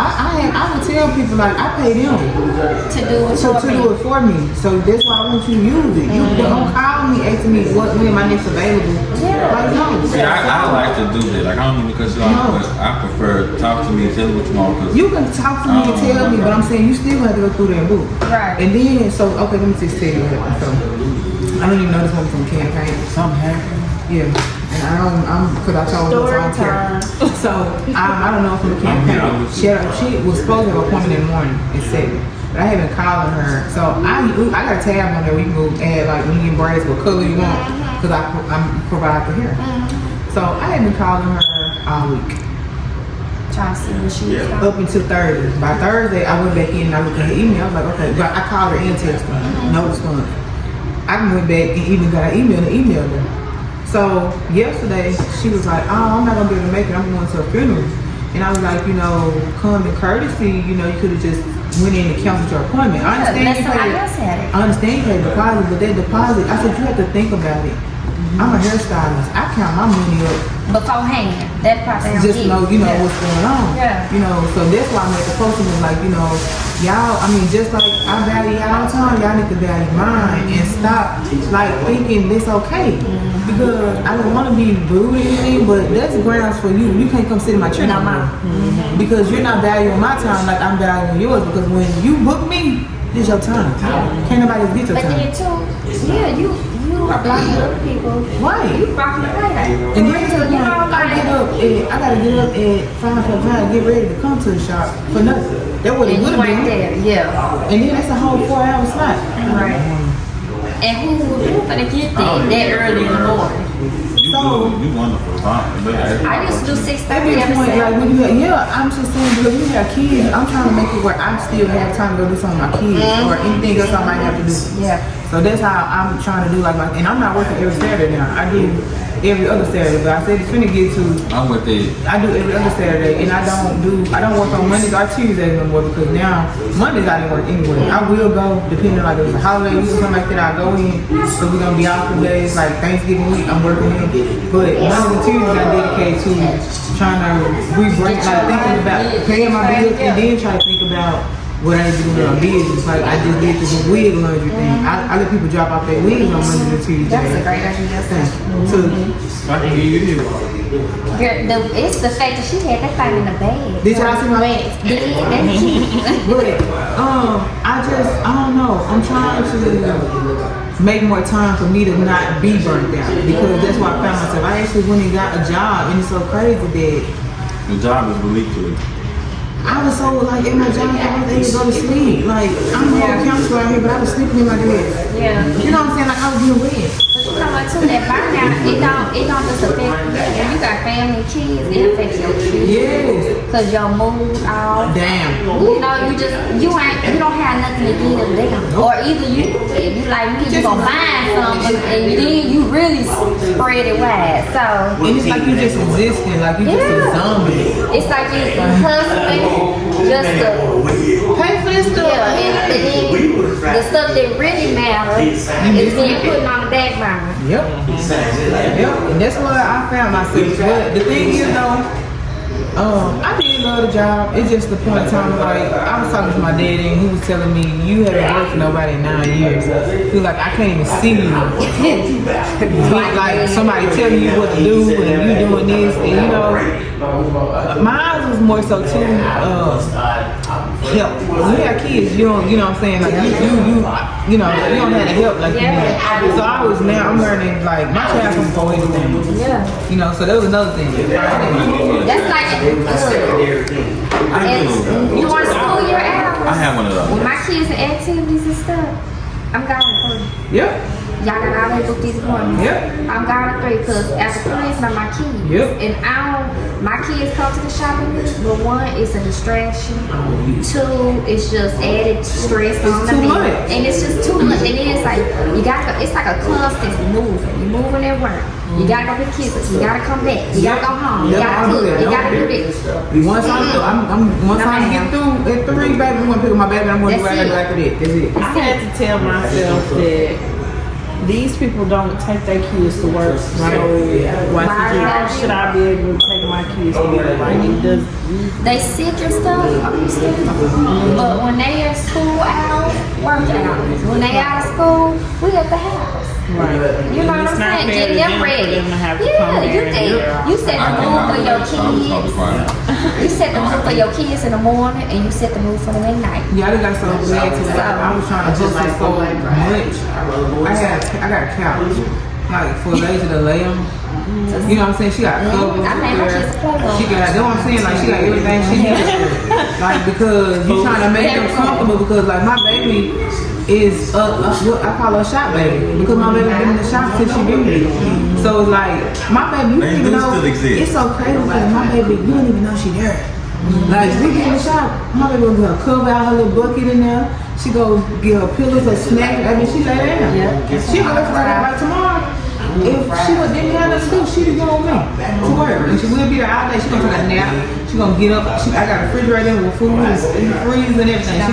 Speaker 4: would tell people like I pay them
Speaker 2: to do it
Speaker 4: for me. So that's why I want you to use it. You don't call me asking me when my next available. Like no.
Speaker 1: See, I like to do that. Like I don't mean because you know, but I prefer talk to me, tell me what you want. Cause
Speaker 4: you can talk to me and tell me, but I'm saying you still have to go through that book.
Speaker 2: Right.
Speaker 4: And then okay, let me just tell you what happened. So I don't even know this one from campaign. Something happened. Yeah. And because I told her I don't care. So I don't know if from the campaign. She was supposed to have an appointment in the morning at 7. But I haven't called her. So I got a tab on there where you can go add like when you get braids what color you want. Because I provide the hair. So I haven't been calling her all week.
Speaker 2: Trying to see what she was
Speaker 4: Up until Thursday. By Thursday I went back in and I looked at her email. I was like, okay. But I called her and texted her. No response. I went back and even got her email and emailed her. So yesterday she was like, oh, I'm not gonna be able to make it. I'm going to a funeral. And I was like, you know, common courtesy, you know, you could have just went in and canceled your appointment. I understand you paid a deposit, but that deposit, I said you have to think about it. I'm a hairstylist. I count my money up
Speaker 2: beforehand. That part
Speaker 4: just know, you know what's going on.
Speaker 2: Yeah.
Speaker 4: You know, so that's why I made the post was like, you know, y'all, I mean, just like I value y'all all the time, y'all need to value mine and stop like thinking this okay. Because I don't want to be rude or anything, but that's grounds for you. You can't come sit in my chair no more. Because you're not valuing my time like I'm valuing yours. Because when you book me, it's your time. Can't nobody get your time.
Speaker 2: But then too, yeah, you are blocking other people.
Speaker 4: Right.
Speaker 2: You blocking the payday.
Speaker 4: And then you know, I gotta get up at 5:45 get ready to come to the shop for nothing. That would have been
Speaker 2: there. Yeah.
Speaker 4: And then that's a whole 4-hour slot.
Speaker 2: Right. And who finna get that early in the morning?
Speaker 1: You wonderful.
Speaker 2: I used to do 6:30 every
Speaker 4: Saturday. I'm just saying because we have kids, I'm trying to make it where I still have time to go do something with my kids or anything else I might have to do.
Speaker 2: Yeah.
Speaker 4: So that's how I'm trying to do and I'm not working every Saturday now. I do every other Saturday, but I said it's finna get to.
Speaker 1: I'm with it.
Speaker 4: I do every other Saturday, and I don't work on Mondays or Tuesdays no more because now Mondays I didn't work anyway. I will go depending on like if it's a holiday week or something like that. I go in, so we're gonna be out for days like Thanksgiving week. I'm working in, but Mondays and Tuesdays I dedicate to trying to re-break, like thinking about paying my bills and then try to think about what I do with my business. Like I just did this wig laundry thing. I let people drop off their wigs on Mondays and Tuesdays.
Speaker 2: That's a great idea.
Speaker 1: I can give you
Speaker 2: It's the fact that she had that thing in the bag.
Speaker 4: Did y'all see my bag?
Speaker 2: That's cute.
Speaker 4: But I don't know. I'm trying to make more time for me to not be burnt out because that's why I found myself. I actually went and got a job, and it's so crazy that
Speaker 1: the job is relief to it.
Speaker 4: I was so like in my job, I was able to go to sleep. Like I'm a counselor out here, but I was sleeping in my bed.
Speaker 2: Yeah.
Speaker 4: You know what I'm saying? Like I was getting wet.
Speaker 2: But you know what, too, that burnout, it don't just affect you. When you got family and kids, it affects your kids.
Speaker 4: Yes.
Speaker 2: Cause your mood all.
Speaker 4: Damn.
Speaker 2: You know, you don't have nothing to give them. Or either if you like me, you gonna find something and then you really spread it wide. So.
Speaker 4: And it's like you just existing, like you just a zombie.
Speaker 2: It's like you hustling just to
Speaker 4: pay for this stuff.
Speaker 2: Yeah, and then the stuff that really matters is being put on the back burner.
Speaker 4: Yep. And that's where I found myself. But the thing is though, I did love the job. It's just the point of time like I was talking to my daddy and he was telling me you haven't worked for nobody in 9 years. He was like, I can't even see you. Like somebody telling you what to do and you doing this and you know mine was more so too help. When you have kids, you know what I'm saying? Like you know, you don't have to help like you do. So I'm learning like my child can go anything.
Speaker 2: Yeah.
Speaker 4: You know, so that was another thing.
Speaker 2: That's like you want to school your hours?
Speaker 1: I have one of those.
Speaker 2: When my kids and activities and stuff, I'm gone at 3.
Speaker 4: Yep.
Speaker 2: Y'all gotta always book these appointments.
Speaker 4: Yep.
Speaker 2: I'm gone at 3 because after 3 is not my kids.
Speaker 4: Yep.
Speaker 2: And my kids come to the shopping list, but 1, it's a distraction. 2, it's just added stress on
Speaker 4: too
Speaker 2: the
Speaker 4: much.
Speaker 2: And it's just too much. And then it's like it's like a constant moving. You're moving at work. You gotta go get kisses. You gotta come back. You gotta go home. You gotta cook. You gotta do this.
Speaker 4: Once I get through at 3, baby, I'm gonna pick up my baby and I'm gonna do what I gotta do after that. That's it.
Speaker 3: I had to tell myself that these people don't take their kids to work. So why should I be able to take my kids to work? Like it does.
Speaker 2: They sick and stuff, but when they at school hours, work hours. When they out of school, we at the house.
Speaker 3: Right.
Speaker 2: You know what I'm saying? Get them ready. You set the mood for your kids. You set the mood for your kids in the morning, and you set the mood for them at night.
Speaker 4: Yeah, I just got so glad to I was trying to hustle so much. I got a couch, like for a lady to lay on. You know what I'm saying? She got covers. She got, you know what I'm saying? Like she got everything she needs. Like because you trying to make them comfortable because like my baby is I call her a shop baby because my baby been in the shop since she been here. So it's like my baby, you don't even know. It's so crazy because my baby, you don't even know she there. Like we get in the shop, my baby will get her cover out, her little bucket in there. She go get her pillows, her snack. I mean, she lay down. She go like tomorrow. If she didn't have nothing to do, she'd go on me to work. And she will be there all day. She gonna take a nap. She gonna get up. I got a refrigerator with food and freeze and everything.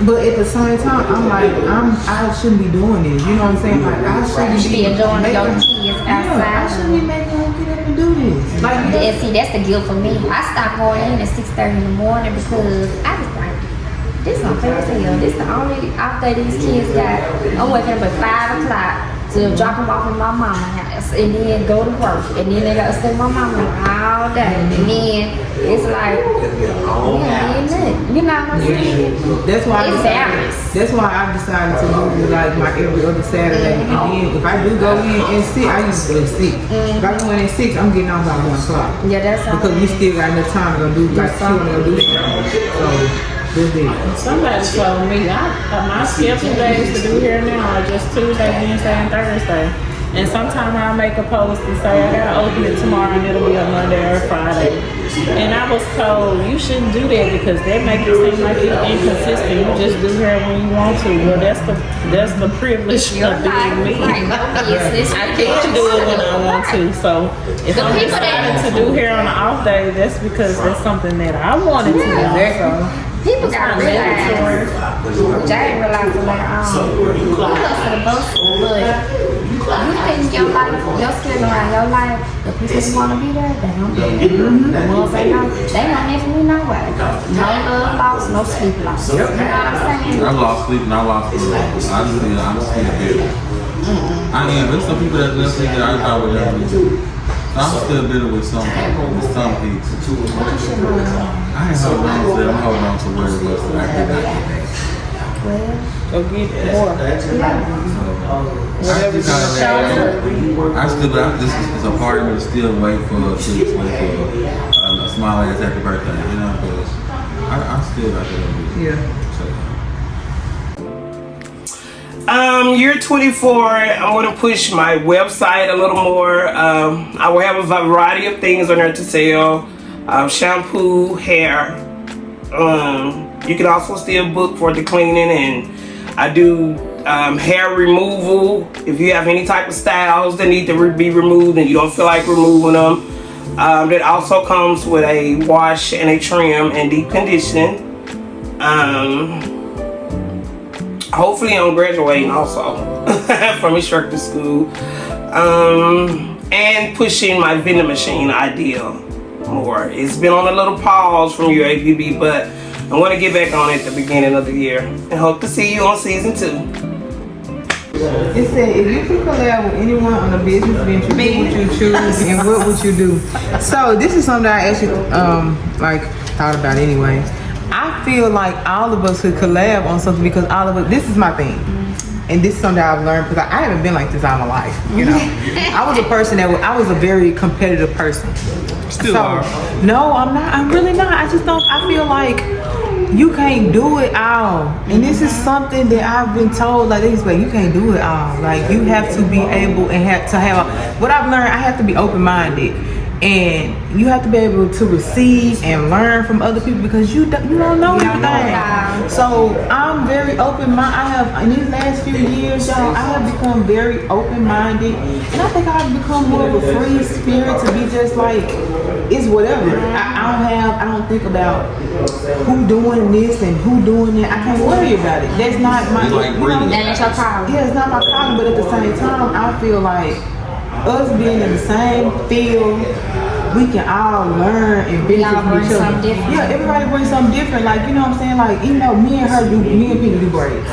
Speaker 4: But at the same time, I'm like, I shouldn't be doing this. You know what I'm saying? Like I shouldn't be
Speaker 2: enjoying your kids outside.
Speaker 4: I shouldn't be making them get up and do this. Like,
Speaker 2: and see, that's the guilt for me. I stopped going in at 6:30 in the morning because I was like, this is unfair as hell. This the only outfit these kids got. I'm waking up at 5 o'clock to drop them off in my mama's house and then go to work. And then they got to stay with my mama all day. And then it's like, you know what I'm saying?
Speaker 4: That's why
Speaker 2: it's balance.
Speaker 4: That's why I decided to do like my every other Saturday. And then if I do go in at 6, I used to go at 6. If I go in at 6, I'm getting off by 1 o'clock.
Speaker 2: Yeah, that's
Speaker 4: because you still got enough time to go do like something to do something.
Speaker 3: Somebody told me my scheduled days to do here now are just Tuesday, Wednesday, and Thursday. And sometimes I'll make a post and say I gotta open it tomorrow and it'll be a Monday or a Friday. And I was told you shouldn't do that because that makes it seem like you're inconsistent. You just do hair when you want to. Well, that's the privilege of being me. I can do it when I want to. So if I'm deciding to do hair on an off day, that's because that's something that I wanted to do. So.
Speaker 2: People gotta realize, which I didn't realize till later on, you hustle the most, but you think your life, your skin around your life, the people who wanna be there, they don't be there. The ones they know, they don't even know way. No love lost, no sleep lost. You know what I'm saying?
Speaker 1: I lost sleep and I lost food. I'm still bitter. I am. There's some people that just think that I thought would never do. I'm still bitter with some people. I ain't holding on to it. I'm holding on to where it was that I did not get back.
Speaker 3: Go get more.
Speaker 1: This is a part of me to still wait for a small ass happy birthday, you know, because I still got that.
Speaker 4: Yeah.
Speaker 7: Year 24, I want to push my website a little more. I will have a variety of things on there to sell. Shampoo, hair. You can also still book for the cleaning, and I do hair removal. If you have any type of styles that need to be removed and you don't feel like removing them, that also comes with a wash and a trim and deep conditioning. Hopefully I'm graduating also from instructor school, and pushing my vending machine idea more. It's been on a little pause from your HOPB, but I want to get back on it at the beginning of the year and hope to see you on season 2.
Speaker 4: It said, if you could collab with anyone on a business venture, who would you choose and what would you do? So this is something I actually thought about anyway. I feel like all of us could collab on something because all of us, this is my thing. And this is something I've learned because I haven't been like this all my life, you know. I was a person I was a very competitive person.
Speaker 1: Still are.
Speaker 4: No, I'm not. I'm really not. I feel like you can't do it all. And this is something that I've been told, like this way, you can't do it all. Like you have to be able and have to have, what I've learned, I have to be open-minded. And you have to be able to receive and learn from other people because you don't know everything. So I'm very open-minded. In these last few years, y'all, I have become very open-minded, and I think I've become more of a free spirit to be just like, it's whatever. I don't think about who doing this and who doing that. I can't worry about it. That's not my.
Speaker 2: That's your problem.
Speaker 4: Yeah, it's not my problem. But at the same time, I feel like us being in the same field, we can all learn and benefit from each other. Yeah, everybody brings something different. Like, you know what I'm saying? Like, you know, me and Pinky do braids.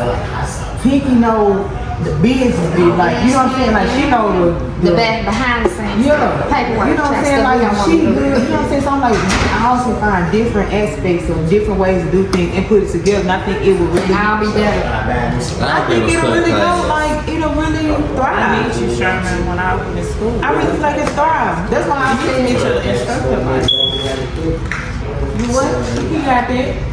Speaker 4: Pinky know the business bit, like, you know what I'm saying? Like, she know
Speaker 2: the back behind the scenes.
Speaker 4: Yeah.
Speaker 2: Paperwork.
Speaker 4: You know what I'm saying? Like, she good. You know what I'm saying? So I'm like, I also find different aspects of different ways to do things and put it together. And I think it will really.
Speaker 2: I'll be better.
Speaker 4: I think it'll really go. Like, it'll really thrive.
Speaker 3: I need you, Sherman, when I was in school.
Speaker 4: I really feel like it's thrive. That's why I said
Speaker 3: Get your instructor.
Speaker 4: You what? You got that?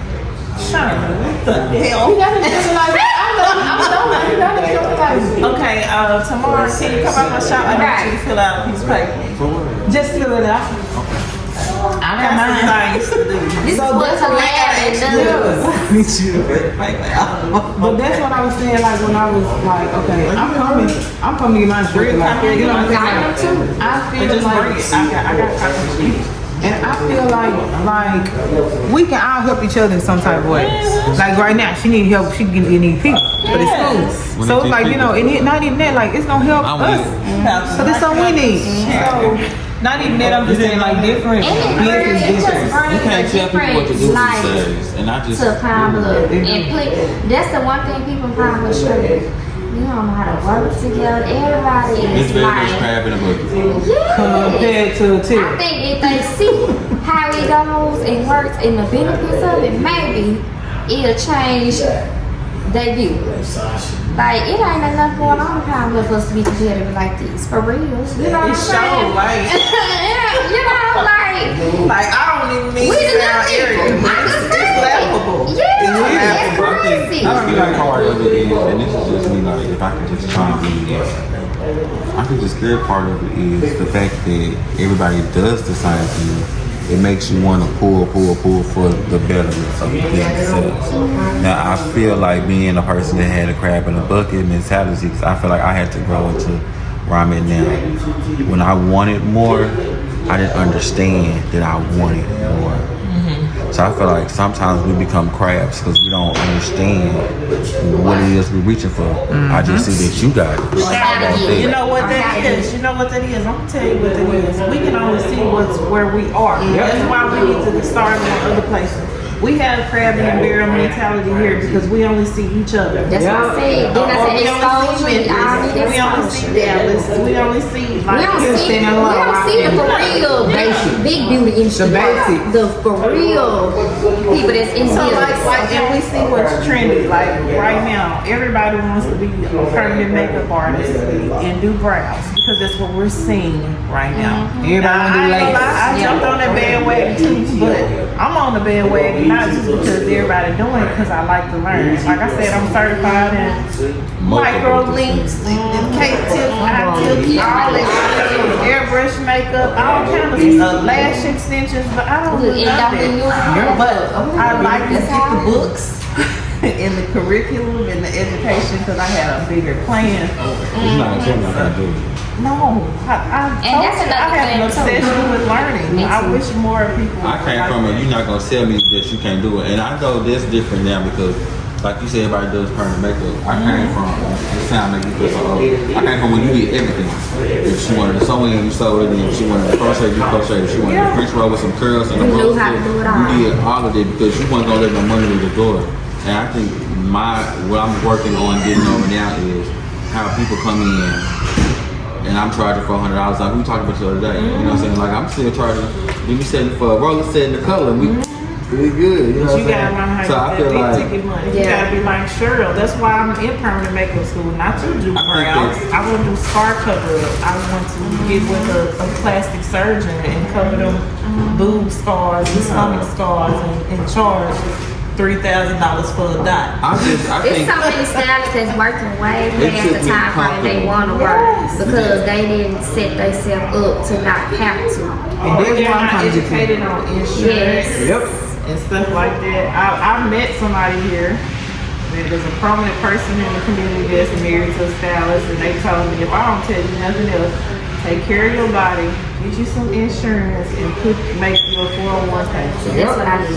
Speaker 3: Sherman, what the hell?
Speaker 4: You got it just like you got it just like.
Speaker 3: Okay, tomorrow, can you come out my shop? I need you to fill out a piece of paper.
Speaker 4: Just fill it out. I got mine.
Speaker 3: Things to do.
Speaker 2: This is what's hilarious.
Speaker 4: But that's what I was saying, like when I was like, okay, I'm coming to get my instructor. Like, you know what I'm saying? I feel like
Speaker 3: I got copies.
Speaker 4: and I feel like we can all help each other in some type of way. Like right now, she need help. She need people for the school. So it's like, you know, and not even that, like it's gonna help us. So this something we need. So not even that, I'm just saying like different business.
Speaker 1: You can't tell people what to do these days, and I just
Speaker 2: to Pablo and that's the one thing people in Pablo struggle. You don't know how to work together. Everybody
Speaker 1: it's
Speaker 2: is
Speaker 1: very
Speaker 2: like,
Speaker 1: much crab in a bucket.
Speaker 4: Compared to a tip.
Speaker 2: I think if they see how it goes and works and the benefits of it, maybe it'll change their view. Like, it ain't enough going on Pablo for us to be competitive like this. For real. You know what I'm saying? You know, like
Speaker 3: I don't even mean
Speaker 2: we
Speaker 3: to sound
Speaker 2: just
Speaker 3: arrogant. It's laughable.
Speaker 2: Yeah, it's crazy.
Speaker 1: The scary part of it is, and this is just me, like, if I could just try and be, I think the scary part of it is the fact that everybody does the same thing, it makes you want to pull for the betterment of the thing itself. Now, I feel like being a person that had a crab in a bucket mentality, because I feel like I had to grow into where I'm at now. When I wanted more, I didn't understand that I wanted more. So I feel like sometimes we become crabs because we don't understand what it is we're reaching for. I just see that you got it.
Speaker 3: You know what that is? You know what that is? I'm gonna tell you what that is. We can only see where we are. That's why we need to start in other places. We have crab in the barrel mentality here because we only see each other.
Speaker 2: That's what I said. Then I said exposure.
Speaker 3: We only see Dallas. We only see like
Speaker 2: we don't see the for real big beauty industry. The for real people that's in
Speaker 3: so
Speaker 2: here.
Speaker 3: like and we see what's trendy. Like right now, everybody wants to be a permanent makeup artist and do brows because that's what we're seeing right now. I jumped on that bandwagon too, but I'm on the bandwagon not just because everybody doing it, because I like to learn. Like I said, I'm certified in micro links, K-tips, I-tips, all that, airbrush makeup, all kinds of lash extensions, but I don't do nothing. But I like to get the books in the curriculum and the education because I had a bigger plan for it.
Speaker 1: You're not telling me how to do it.
Speaker 3: No, I have an obsession with learning. I wish more people.
Speaker 1: I came from it. You're not gonna tell me that you can't do it, and I know this different now because, like you said, everybody does permanent makeup. I came from. It sound like you feel so old. I came from when you did everything. If she wanted to sew in, you sewed it. If she wanted to crochet, you crocheted. If she wanted to French roll with some curls and a rose, you did all of it because you weren't gonna let no money in the door. And I think what I'm working on getting over now is how people come in. And I'm charging $400. Like we talked about the other day. You know what I'm saying? Like I'm still charging. Give me setting for a roller set in the color. We good. You know what I'm saying?
Speaker 3: Gotta learn how to get that big ticket money. You gotta be like Cheryl. That's why I'm in permanent makeup school. Not to do brows. I want to do scar cover up. I want to get with a plastic surgeon and cover them boob scars and stomach scars and charge $3,000 for a dot.
Speaker 1: I
Speaker 2: There's so many stylists that's working way past the time frame they want to work because they didn't set themselves up to not have to.
Speaker 3: And they're not educated on insurance and stuff like that. I met somebody here. There's a prominent person in the community that's married to a stylist, and they told me if I don't tell you nothing else, take care of your body, get you some insurance, and make you a 401k.
Speaker 2: That's what I do.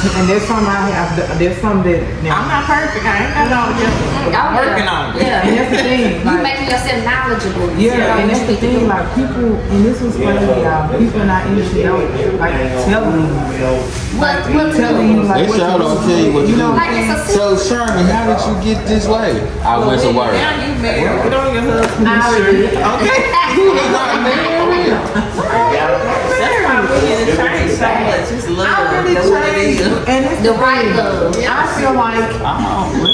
Speaker 4: And there's some I have. There's some that.
Speaker 3: I'm not perfect. I ain't got all together. I'm working on it.
Speaker 2: Yeah,
Speaker 4: and that's the thing.
Speaker 2: You making yourself knowledgeable.
Speaker 4: Yeah, and that's the thing. Like people, and this was funny, y'all. People in our industry don't like telling you.
Speaker 2: What
Speaker 4: telling you like
Speaker 1: they
Speaker 4: what
Speaker 1: sure don't tell you what to do.
Speaker 2: Like
Speaker 1: So Sherman, how did you get this way? I went to work.
Speaker 3: Now you married. Put on your husband's shirt. Okay.
Speaker 1: You was not married.
Speaker 3: That's why we need to change so much. Just love. That's what it is.
Speaker 4: And it's
Speaker 2: the right love.
Speaker 4: I feel like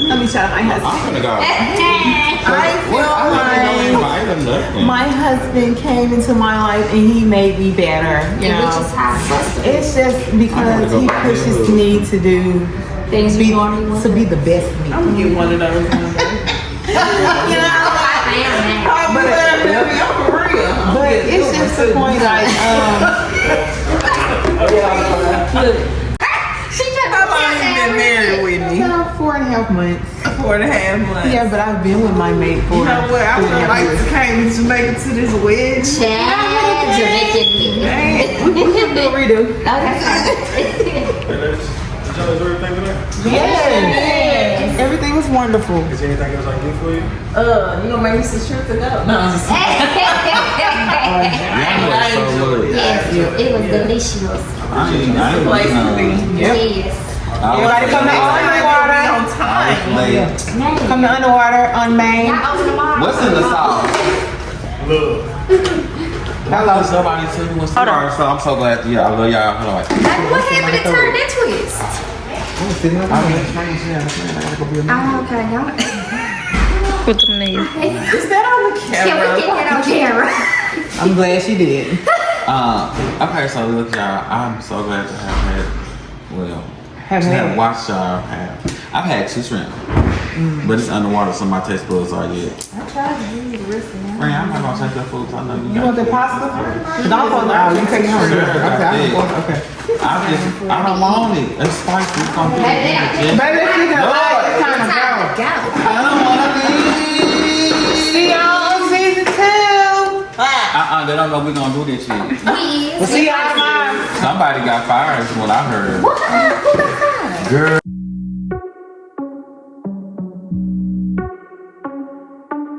Speaker 4: let me shout out my husband.
Speaker 1: I'm gonna go.
Speaker 4: I feel like my husband came into my life and he made me better. You know,
Speaker 2: which is how
Speaker 4: it's just because he pushes me to do
Speaker 2: things
Speaker 4: to be the best me.
Speaker 3: I'm gonna get one of those one day.
Speaker 2: You know,
Speaker 4: but it's just the point like
Speaker 3: How long you been married with me?
Speaker 4: 4.5 months.
Speaker 3: 4.5 months.
Speaker 4: Yeah, but I've been with my mate for.
Speaker 3: You know what? I would have liked to came to Jamaica to this wedding.
Speaker 4: Redo. Yes. Everything was wonderful.
Speaker 5: Is there anything else I can do for you?
Speaker 3: You gonna make me some shit to go? No.
Speaker 2: Yes, it was delicious.
Speaker 3: Place to be.
Speaker 2: Yes.
Speaker 4: Everybody come to Underwater.
Speaker 3: On time.
Speaker 4: Come to Underwater on Main.
Speaker 1: What's in the sauce?
Speaker 5: Look.
Speaker 4: Hello.
Speaker 1: Somebody took me so I'm so glad. Yeah, I love y'all. Hold on.
Speaker 2: What happened to turn that twist?
Speaker 4: Okay, no.
Speaker 6: Put them there.
Speaker 3: Is that on the
Speaker 2: Can
Speaker 3: camera?
Speaker 2: we get that on camera?
Speaker 4: I'm glad she did.
Speaker 1: Okay, so look, y'all. I'm so glad to have had watched y'all have. I've had 2 shrimp, but it's underwater, so my taste buds are yet.
Speaker 3: I tried to use the rest of mine.
Speaker 1: Friend, I'm not gonna take your food. I know you.
Speaker 4: You want the pasta? Don't go now. You take it home. Okay.
Speaker 1: I don't want it. It's spicy. It's gonna be
Speaker 4: Baby, if you can like, it's time to go.
Speaker 1: I don't want to leave.
Speaker 4: See y'all on season 2.
Speaker 1: They don't know we're gonna do this shit.
Speaker 4: We'll see y'all tomorrow.
Speaker 1: Somebody got fired is what I heard.
Speaker 2: What? Who got fired?
Speaker 1: Girl.